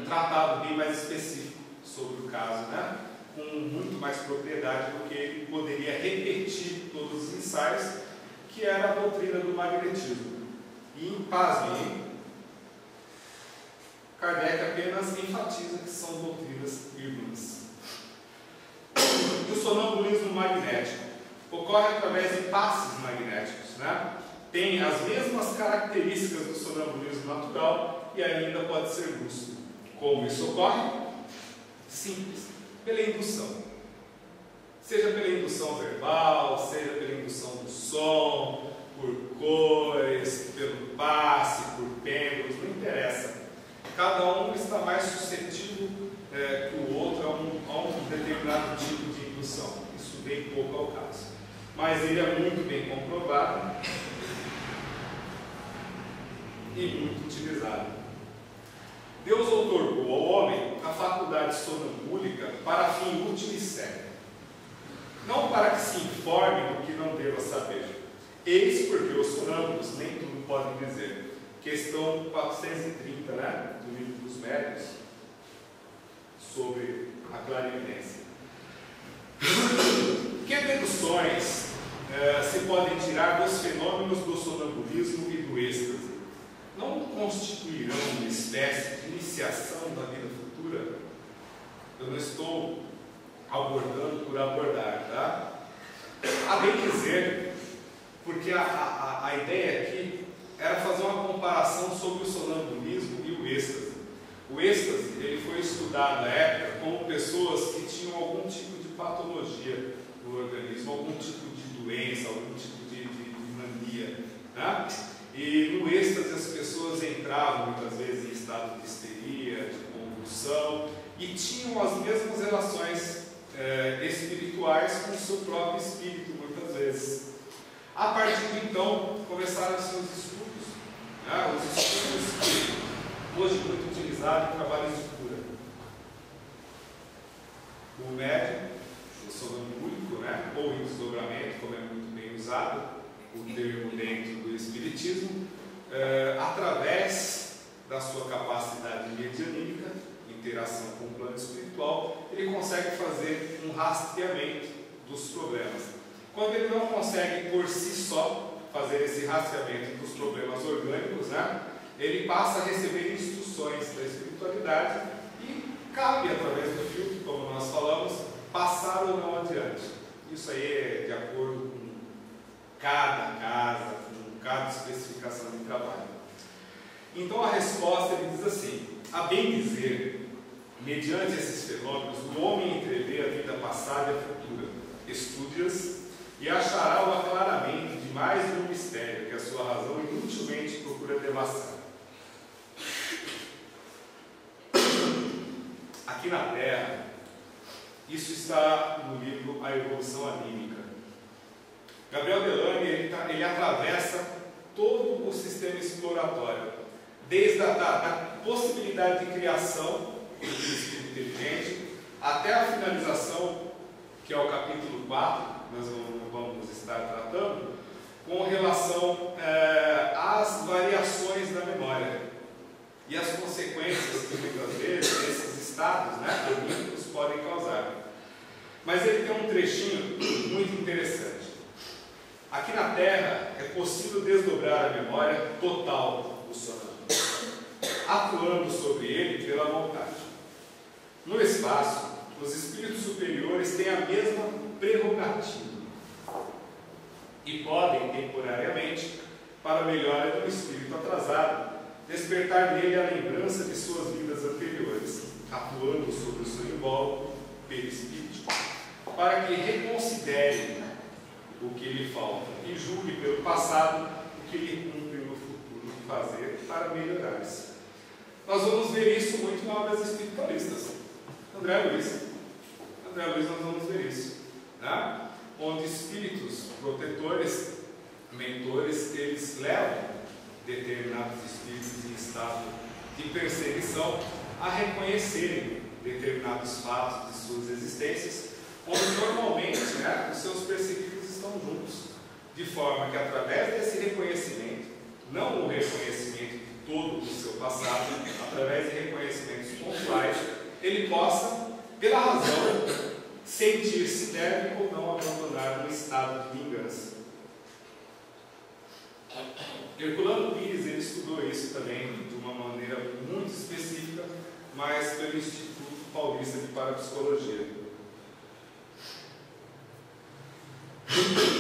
um tratado bem mais específico sobre o caso, né? Com muito mais propriedade do que ele poderia repetir todos os ensaios, que era a doutrina do magnetismo. E pasmem, Kardec apenas enfatiza que são doutrinas irmãs. E o sonambulismo magnético ocorre através de passes magnéticos, né? Tem as mesmas características do sonambulismo natural e ainda pode ser lúcido. Como isso ocorre? Simples, pela indução. Seja pela indução verbal, seja pela indução do som, por cores, pelo passe, por pêndulos, não interessa. Cada um está mais suscetível que o outro a um determinado tipo de indução. Isso vem pouco ao caso. Mas ele é muito bem comprovado e muito utilizado. Deus outorgou ao homem a faculdade sonambúlica para fim útil e sério, não para que se informe do que não deva saber. Eis porque os sonâmbulos nem tudo podem dizer. Questão 430, né, do livro dos Médiuns, sobre a clarividência. Que deduções se podem tirar dos fenômenos do sonambulismo e do êxtase? Não constituirão uma espécie de iniciação da vida futura? Eu não estou abordando por abordar, tá? A bem dizer, porque a ideia aqui era fazer uma comparação sobre o sonambulismo e o êxtase. O êxtase, ele foi estudado na época como pessoas que tinham algum tipo de patologia no organismo, algum tipo de doença, algum tipo de mania, né? E no êxtase as pessoas entravam muitas vezes em estado de histeria, de convulsão, e tinham as mesmas relações espirituais com o seu próprio espírito, muitas vezes. A partir de então, começaram os seus estudos, né? Os estudos que hoje muito utilizados em trabalhos de cura. O médium, o sonambúlico, né? Ou em desdobramento, como é muito bem usado o termo dentro do Espiritismo, através da sua capacidade medianímica, interação com o plano espiritual, ele consegue fazer um rastreamento dos problemas. Quando ele não consegue por si só fazer esse rastreamento dos problemas orgânicos, né, ele passa a receber instruções da espiritualidade e cabe, através do filtro, como nós falamos, passar ou não adiante. Isso aí é de acordo com cada casa, com cada especificação de trabalho. Então a resposta, ele diz assim: a bem dizer, mediante esses fenômenos, o homem entrevê a vida passada e a futura, estude-as e achará-o claramente de mais de um mistério que a sua razão inutilmente procura devassar. Aqui na Terra, isso está no livro A Evolução Anímica. Gabriel Delany, ele atravessa todo o sistema exploratório, desde a possibilidade de criação do espírito inteligente até a finalização, que é o capítulo 4, nós vamos estar tratando, com relação às variações da memória e as consequências que muitas vezes esses estados, né, anímicos podem causar. Mas ele tem um trechinho muito interessante. Aqui na Terra é possível desdobrar a memória total do sonâmbulo, atuando sobre ele pela vontade. No espaço, os espíritos superiores têm a mesma prerrogativa e podem, temporariamente, para a melhora do espírito atrasado, despertar nele a lembrança de suas vidas anteriores, atuando sobre o sonho invólucro perispírito, para que reconsidere o que lhe falta e julgue pelo passado o que lhe cumpre no futuro fazer para melhorar-se. Nós vamos ver isso muito na obra dos espiritualistas. André Luiz, nós vamos ver isso, né? Onde espíritos protetores, mentores, eles levam determinados espíritos em estado de perseguição a reconhecerem determinados fatos de suas existências, onde normalmente, né, os seus perseguidos estão juntos, de forma que através desse reconhecimento, não o reconhecimento de todo o seu passado, através de reconhecimentos pontuais, ele possa, pela razão, sentir se deve ou não abandonar um estado de vingança. Herculano Pires, ele estudou isso também de uma maneira muito específica, mas pelo Instituto Paulista de Parapsicologia.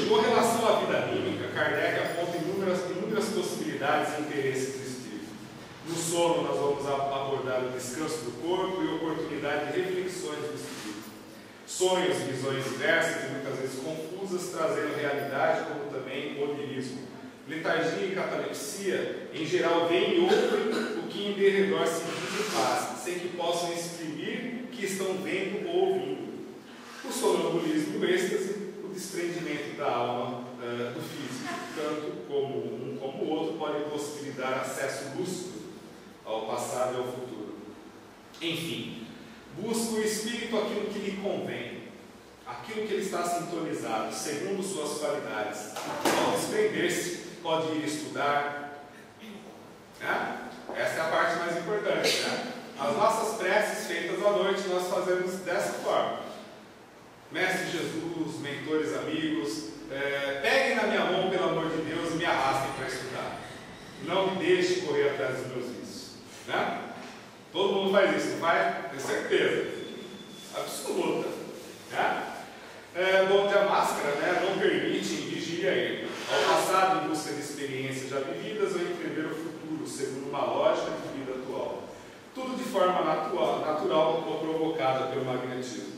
Com relação à vida anímica, Kardec aponta inúmeras possibilidades e interesses do espírito. No sono, nós vamos abordar o descanso do corpo e a oportunidade de reflexões do espírito. Sonhos, visões diversas e muitas vezes confusas, trazendo realidade como também onirismo. Letargia e catalepsia, em geral, veem e ouvem o que em derredor se diz e faz, sem que possam exprimir que estão vendo ou ouvindo. O sonambulismo e o êxtase, o desprendimento da alma do físico, tanto como um como o outro, pode pode possibilitar acesso lúcido ao passado e ao futuro. Enfim, busca o Espírito aquilo que lhe convém, aquilo que ele está sintonizado, segundo suas qualidades. Ao desprender-se, pode ir estudar. Né? Essa é a parte mais importante. Né? As nossas preces feitas à noite nós fazemos dessa forma. Mestre Jesus, mentores, amigos, peguem na minha mão, pelo amor de Deus, e me arrastem para estudar. Não me deixe correr atrás dos meus vícios. Né? Todo mundo faz isso, não faz? Tenho certeza. Absoluta. Né? Bom dia, máscara, né? Não permite, vigia ele. Ao passado em busca de experiências já vividas ou entrever o futuro, segundo uma lógica de vida atual. Tudo de forma natural ou provocada pelo magnetismo.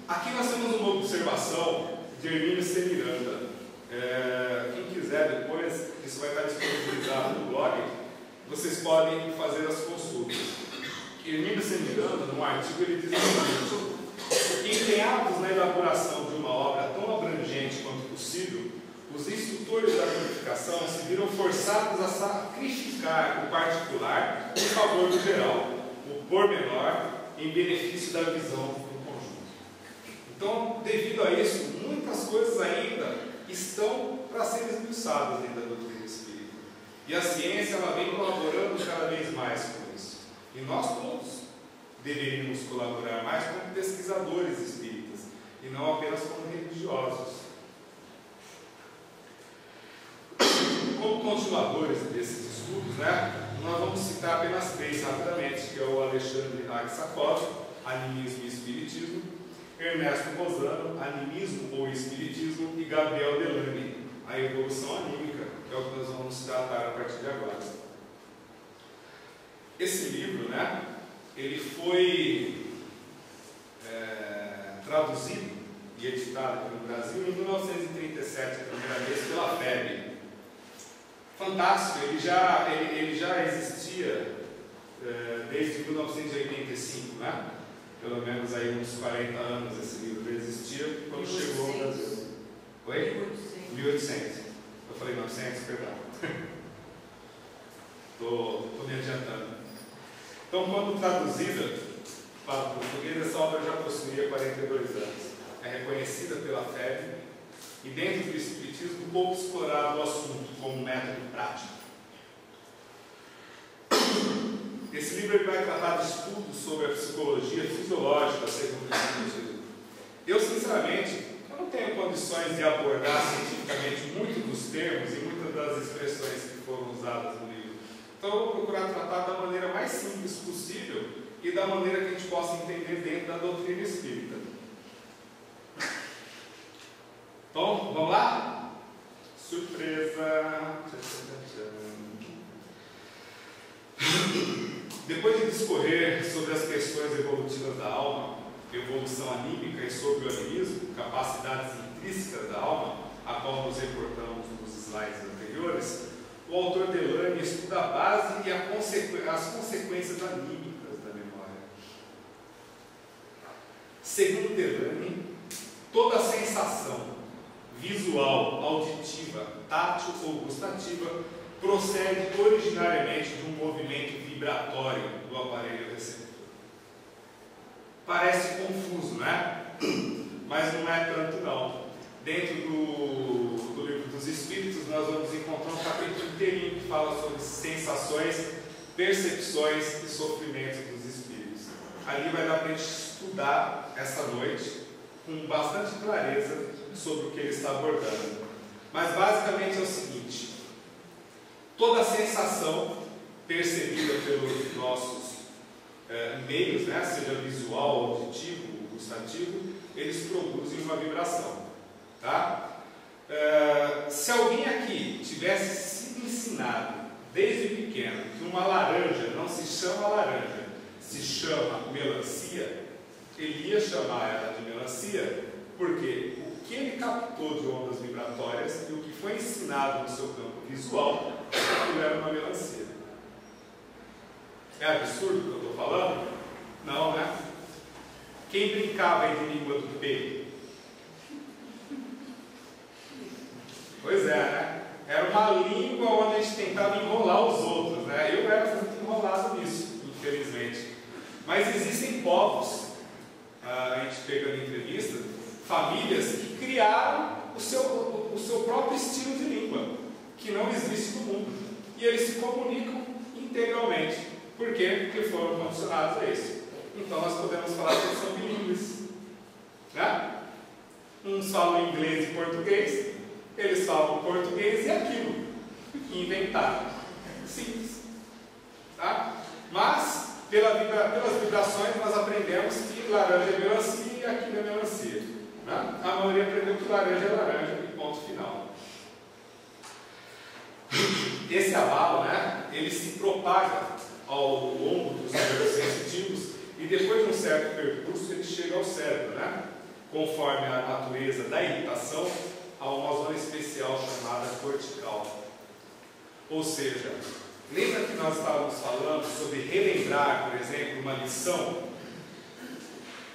Aqui nós temos uma observação de Hermínio C. Miranda. Quem quiser depois, isso vai estar disponibilizado no blog, vocês podem fazer as consultas. Hermínio C. Miranda, num artigo, ele diz o seguinte: empenhados na elaboração de uma obra tão abrangente quanto possível, os instrutores da codificação se viram forçados a sacrificar o particular em favor do geral, o pormenor em benefício da visão do conjunto. Então, devido a isso, muitas coisas ainda estão para serem esmiuçadas dentro da doutrina espírita. E a ciência ela vem colaborando cada vez mais com isso. E nós todos deveríamos colaborar mais como pesquisadores espíritas e não apenas como religiosos. Como continuadores desses estudos, né, nós vamos citar apenas 3 rapidamente, que é o Alexandre Aksakov, Animismo e Espiritismo, Ernesto Rosano, Animismo ou Espiritismo, e Gabriel Delany, a Evolução Anímica, que é o que nós vamos tratar a partir de agora. Esse livro, né, ele foi traduzido e editado aqui no Brasil em 1937, a primeira vez, pela FEB. Fantástico, ele já existia desde 1985, né? Pelo menos aí uns 40 anos esse livro existia quando 1800. Chegou ao Brasil. Oi? 1800. Eu falei 900, perdão. Estou me adiantando. Então, quando traduzida para o português, essa obra já possuía 42 anos. É reconhecida pela FEB e dentro do Espiritismo pouco explorado o assunto como método prático. Esse livro ele vai tratar de estudos sobre a psicologia fisiológica, segundo o Espiritismo. Eu, sinceramente, não tenho condições de abordar cientificamente muitos dos termos e muitas das expressões que foram usadas no livro. Então, eu vou procurar tratar da maneira mais simples possível e da maneira que a gente possa entender dentro da doutrina espírita. Então, vamos lá? Surpresa! Depois de discorrer sobre as questões evolutivas da alma, evolução anímica e sobre o animismo, capacidades intrínsecas da alma, a qual nos reportamos nos slides anteriores, o autor Delany estuda a base e as consequências anímicas da memória. Segundo Delany, toda sensação visual, auditiva, tátil ou gustativa procede originariamente de um movimento vibratório do aparelho receptor. Parece confuso, né? Mas não é tanto não. Dentro do livro dos Espíritos nós vamos encontrar um capítulo inteirinho que fala sobre sensações, percepções e sofrimentos dos Espíritos. Ali vai dar para a gente estudar essa noite com bastante clareza sobre o que ele está abordando. Mas basicamente é o seguinte: toda sensação percebida pelos nossos meios, né, seja visual, auditivo, gustativo, eles produzem uma vibração, tá? Se alguém aqui tivesse sido ensinado desde pequeno que uma laranja não se chama laranja, se chama melancia, ele ia chamar ela de melancia porque o que ele captou de ondas vibratórias e o que foi ensinado no seu campo visual, aquilo era uma melancia. É absurdo o que eu estou falando? Não, né? Quem brincava aí de língua do peito? Pois é, né? Era uma Mas existem povos, a gente pega na entrevista, famílias que criaram o seu próprio estilo de língua, que não existe no mundo. E eles se comunicam integralmente. Por quê? Porque foram condicionados a isso. Então nós podemos falar que eles são bilíngues. Né? Uns falam inglês e português, eles falam português e aquilo que inventaram. Simples. Tá? Mas, pelas vibrações, nós aprendemos que laranja é melancia e aquilo é melancia. Né? A maioria aprendeu que laranja é laranja e ponto final. Esse abalo, né, ele se propaga ao longo dos nervos sensitivos e depois de um certo percurso ele chega ao cérebro, né? Conforme a natureza da irritação, há uma zona especial chamada cortical. Ou seja, lembra que nós estávamos falando sobre relembrar, por exemplo, uma lição?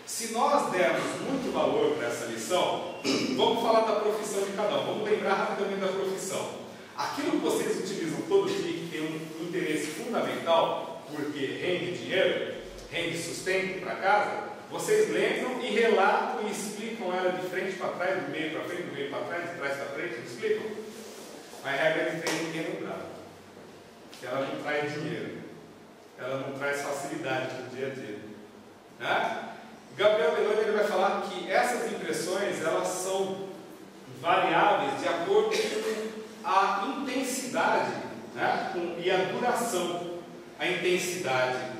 Se nós dermos muito valor para essa lição, vamos falar da profissão de cada um, vamos lembrar rapidamente da profissão. Aquilo que vocês utilizam todo dia, que tem um interesse fundamental, porque rende dinheiro, rende sustento para casa, vocês lembram e relatam e explicam ela de frente para trás, do meio para frente, do meio para trás, de trás para frente, explicam? Mas a regra de tem ninguém lembrar. Ela não traz dinheiro, ela não traz facilidade para o dia a dia. Né? Gabriel Delano, ele vai falar que essas impressões, elas são variáveis de acordo com a intensidade, né, e a duração, a intensidade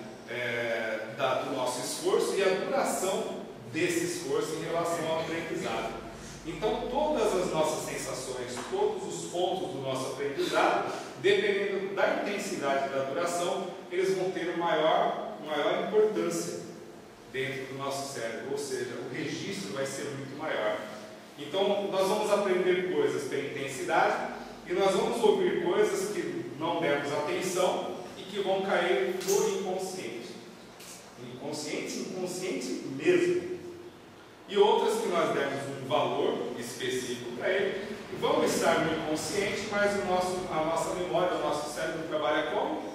do nosso esforço e a duração desse esforço em relação ao aprendizado. Então, todas as nossas sensações, todos os pontos do nosso aprendizado, dependendo da intensidade e da duração, eles vão ter maior importância dentro do nosso cérebro, ou seja, o registro vai ser muito maior. Então, nós vamos aprender coisas pela intensidade e nós vamos ouvir coisas que não demos atenção e que vão cair no inconsciente. Inconsciente mesmo. E outras que nós demos um valor específico para ele, e vão estar no inconsciente, mas a nossa memória, o nosso cérebro trabalha como?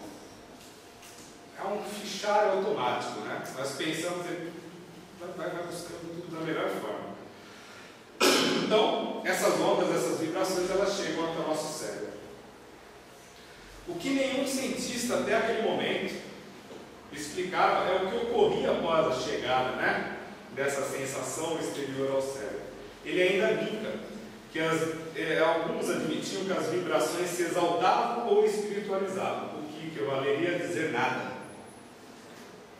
É um fichário automático, né? Nós pensamos, ele vai buscando tudo da melhor forma. Então, essas ondas, essas vibrações, elas chegam até o nosso cérebro. O que nenhum cientista até aquele momento explicava é o que ocorria após a chegada, né, dessa sensação exterior ao cérebro. Ele ainda brinca que alguns admitiam que as vibrações se exaltavam ou espiritualizavam, o que valeria dizer nada.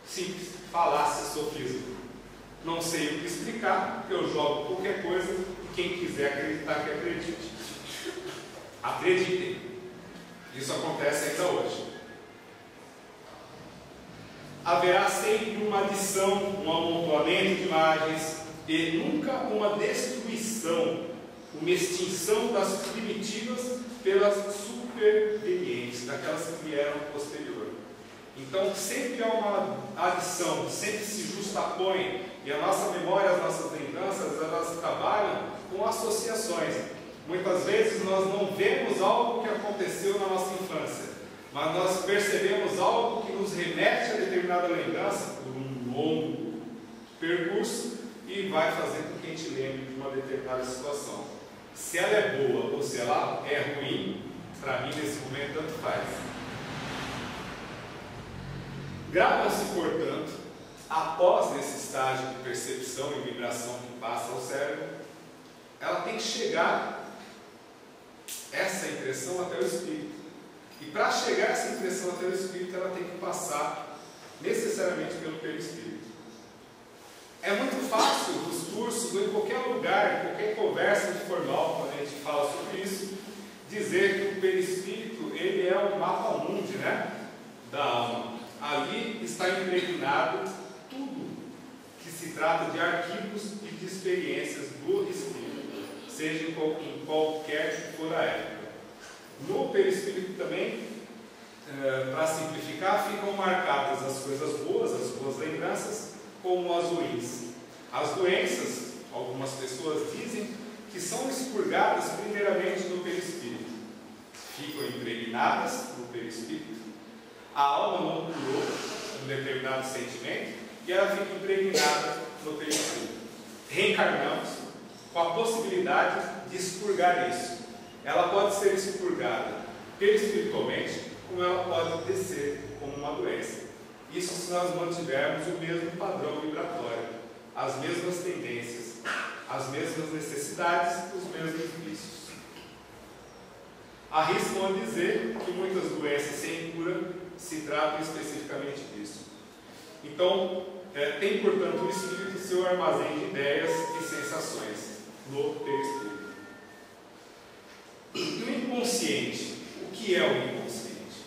Simples, falácia, sofismo. Não sei o que explicar, porque eu jogo qualquer coisa e quem quiser acreditar que acredite. Acreditem. Isso acontece ainda hoje. Haverá sempre uma adição, um amontoamento de imagens e nunca uma destruição, uma extinção das primitivas pelas supervenientes, daquelas que vieram posterior. Então sempre há uma adição, sempre se justapõe, e a nossa memória, as nossas lembranças, elas trabalham com associações. Muitas vezes nós não vemos algo que aconteceu na nossa infância, mas nós percebemos algo que nos remete a determinada lembrança por um longo percurso e vai fazer com que a gente lembre de uma determinada situação. Se ela é boa ou se ela é ruim, para mim nesse momento tanto faz. Grava-se, portanto, após esse estágio de percepção e vibração que passa ao cérebro, ela tem que chegar, essa impressão, até o espírito. E para chegar essa impressão até o espírito, ela tem que passar necessariamente pelo perispírito. É muito fácil nos cursos, ou em qualquer lugar, em qualquer conversa informal, quando a gente fala sobre isso, dizer que o perispírito, ele é o mapa mundi, né, da alma. Ali está impregnado tudo que se trata de arquivos e de experiências do espírito, seja em qualquer que for a época. No perispírito também, para simplificar, ficam marcadas as coisas boas, as boas lembranças, como as ruins. As doenças, algumas pessoas dizem que são expurgadas primeiramente no perispírito, ficam impregnadas no perispírito. A alma não curou, um determinado sentimento e ela fica impregnada no perispírito. Reencarnamos com a possibilidade de expurgar isso. Ela pode ser expurgada perispiritualmente, como ela pode descer como uma doença. Isso se nós mantivermos o mesmo padrão vibratório, as mesmas tendências, as mesmas necessidades, os mesmos vícios. Arriscam a dizer que muitas doenças sem cura se tratam especificamente disso. Então, tem, portanto, o espírito seu armazém de ideias e sensações no perispírito. E o inconsciente? O que é o inconsciente?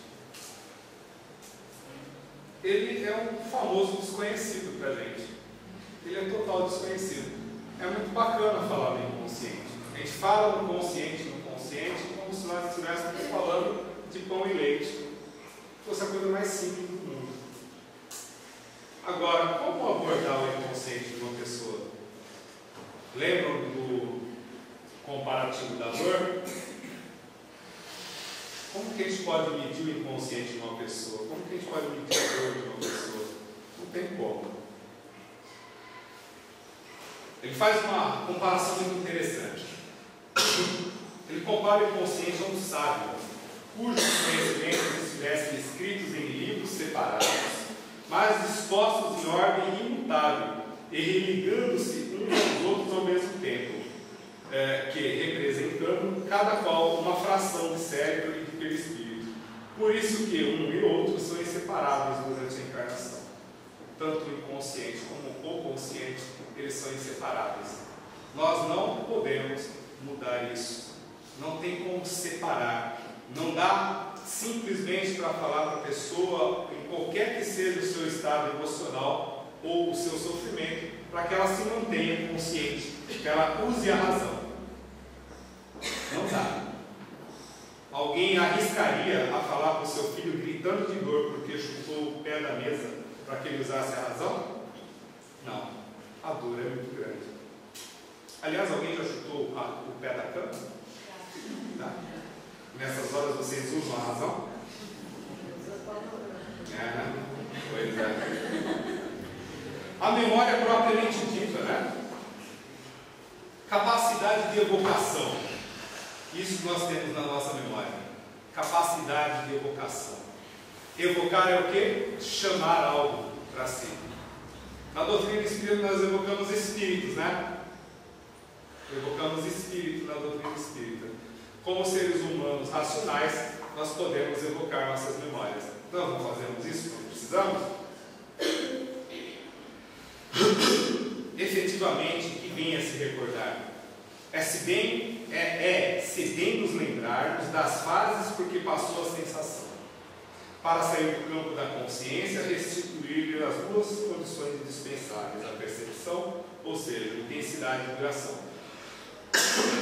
Ele é um famoso desconhecido para a gente. Ele é total desconhecido. É muito bacana falar do inconsciente. A gente fala no consciente, como se nós estivéssemos falando de pão e leite. Fosse a coisa mais simples do mundo. Agora, como abordar o inconsciente de uma pessoa? Lembram do comparativo da dor? Como que a gente pode medir o inconsciente de uma pessoa? Como que a gente pode medir a dor de uma pessoa? Não tem como. Ele faz uma comparação muito interessante. Ele compara o inconsciente a um sábio, cujos conhecimentos estivessem escritos em livros separados, mas dispostos em ordem imutável e religando-se uns aos outros ao mesmo tempo, que representando cada qual uma fração de cérebro e de perispírito. Por isso que um e outro são inseparáveis durante a encarnação. Tanto o inconsciente como o consciente, eles são inseparáveis. Nós não podemos mudar isso. Não tem como separar. Não dá simplesmente para falar para a pessoa, em qualquer que seja o seu estado emocional ou o seu sofrimento, para que ela se mantenha consciente, que ela use a razão. Não dá. Alguém arriscaria a falar para o seu filho gritando de dor porque chutou o pé da mesa para que ele usasse a razão? Não. A dor é muito grande. Aliás, alguém já chutou o pé da cama? Tá? Nessas horas vocês usam a razão? Pois é. A memória propriamente dita, né? Capacidade de evocação. Isso nós temos na nossa memória. Capacidade de evocação. Evocar é o quê? Chamar algo para si. Na doutrina espírita nós evocamos espíritos, né? Evocamos espírito na doutrina espírita. Como seres humanos racionais, nós podemos evocar nossas memórias. Nós não fazemos isso quando precisamos? Efetivamente, que venha se recordar. Se bem nos lembrarmos das fases por que passou a sensação, para sair do campo da consciência, restituir-lhe as duas condições indispensáveis, a percepção, ou seja, intensidade e duração.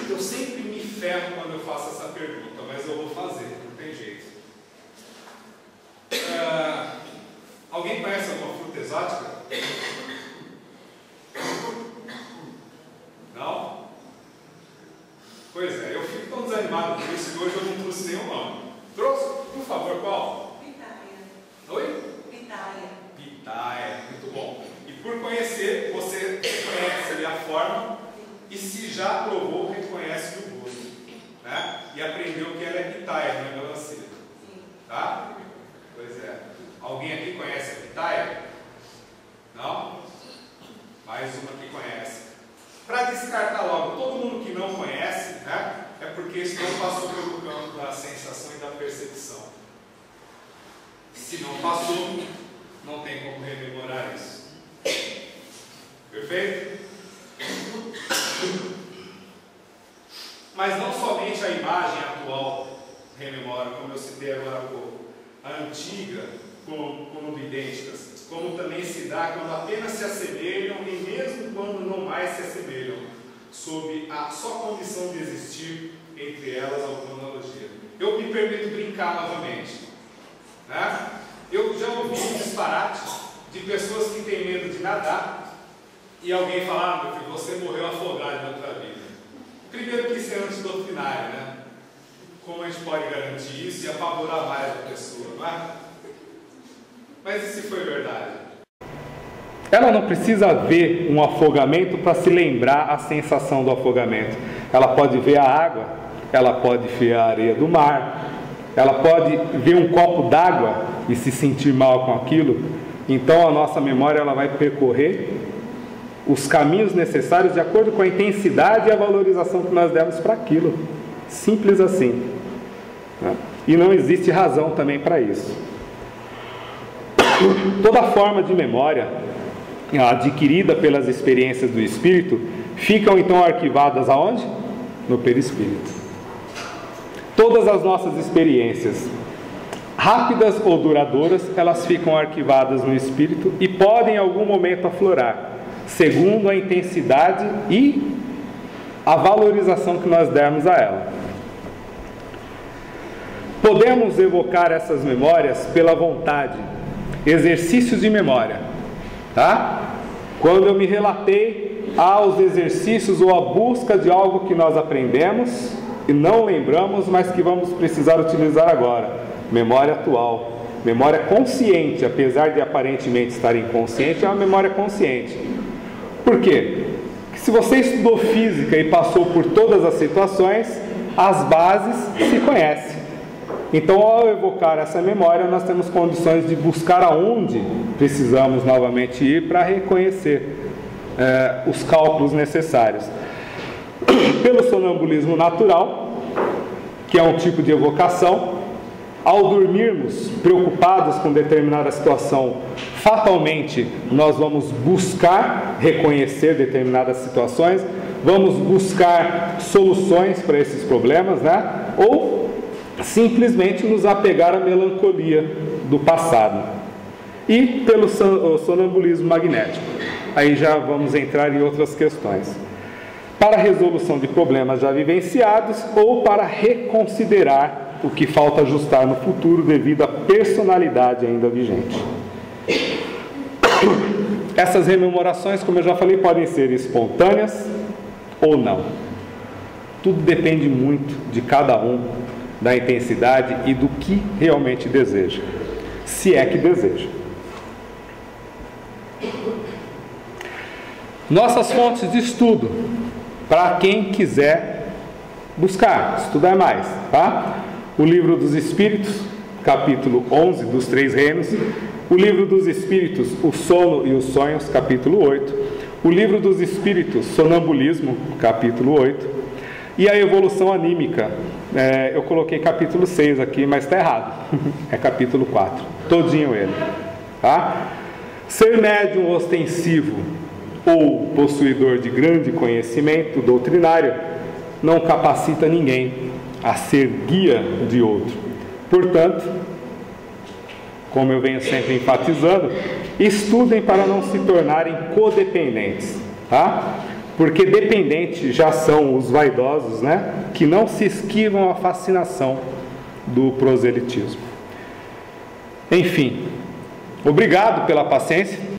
Eu sempre me ferro quando eu faço essa pergunta, mas eu vou fazer, não tem jeito. Alguém conhece alguma fruta exótica? Não? Pois é, eu fico tão desanimado por isso que hoje eu não trouxe nenhum nome. Trouxe? Por favor, qual? Pitaia. Oi? Pitaia. Pitaia, muito bom. E por conhecer, você conhece ali a forma e se já provou, reconhece o gosto, né? E aprendeu que ela é pitaia, não é melancia. Sim. Tá? Pois é. Alguém aqui conhece a pitaia? Não? Mais uma que conhece. Para descartar logo, todo mundo que não conhece, né? É porque isso não passou pelo campo da sensação e da percepção. Se não passou, não tem como rememorar isso. Perfeito? Mas não somente a imagem atual rememora, como eu citei agora há pouco, a antiga como idênticas, como também se dá quando apenas se assemelham e mesmo quando não mais se assemelham, sob a só condição de existir entre elas alguma analogia. Eu me permito brincar novamente, né? Eu já ouvi um disparate de pessoas que têm medo de nadar e alguém falar, meu filho, você morreu afogado na outra vida. Primeiro que isso é antidoutrinário, né? Como a gente pode garantir isso e apavorar mais a pessoa, não é? Mas e se foi verdade? Ela não precisa ver um afogamento para se lembrar a sensação do afogamento. Ela pode ver a água, ela pode ver a areia do mar, ela pode ver um copo d'água e se sentir mal com aquilo. Então a nossa memória ela vai percorrer os caminhos necessários de acordo com a intensidade e a valorização que nós demos para aquilo. Simples assim. E não existe razão também para isso. Toda forma de memória adquirida pelas experiências do espírito ficam então arquivadas aonde? No perispírito. Todas as nossas experiências, rápidas ou duradouras, elas ficam arquivadas no espírito e podem em algum momento aflorar, segundo a intensidade e a valorização que nós dermos a ela. Podemos evocar essas memórias pela vontade, exercícios de memória, tá? Quando eu me relatei aos exercícios ou à busca de algo que nós aprendemos e não lembramos, mas que vamos precisar utilizar agora, memória atual, memória consciente, apesar de aparentemente estar inconsciente, é uma memória consciente. Por quê? Porque se você estudou física e passou por todas as situações, as bases se conhecem. Então, ao evocar essa memória, nós temos condições de buscar aonde precisamos novamente ir para reconhecer os cálculos necessários. Pelo sonambulismo natural, que é um tipo de evocação, ao dormirmos preocupados com determinada situação, fatalmente nós vamos buscar reconhecer determinadas situações, vamos buscar soluções para esses problemas, né? Ou simplesmente nos apegar à melancolia do passado. E pelo sonambulismo magnético, aí já vamos entrar em outras questões. Para a resolução de problemas já vivenciados ou para reconsiderar o que falta ajustar no futuro devido à personalidade ainda vigente. Essas rememorações, como eu já falei, podem ser espontâneas ou não. Tudo depende muito de cada um, da intensidade e do que realmente deseja, se é que deseja. Nossas fontes de estudo, para quem quiser buscar, estudar mais, tá? O Livro dos Espíritos, capítulo 11 dos Três Reinos, o Livro dos Espíritos, o Sono e os Sonhos, capítulo 8, o Livro dos Espíritos, Sonambulismo, capítulo 8, e a Evolução Anímica, eu coloquei capítulo 6 aqui, mas está errado, é capítulo 4, todinho ele, tá? Ser médium ostensivo ou possuidor de grande conhecimento doutrinário não capacita ninguém a ser guia de outro. Portanto, como eu venho sempre enfatizando, estudem para não se tornarem codependentes, tá? Porque dependentes já são os vaidosos, né? Que não se esquivam à fascinação do proselitismo. Enfim, obrigado pela paciência.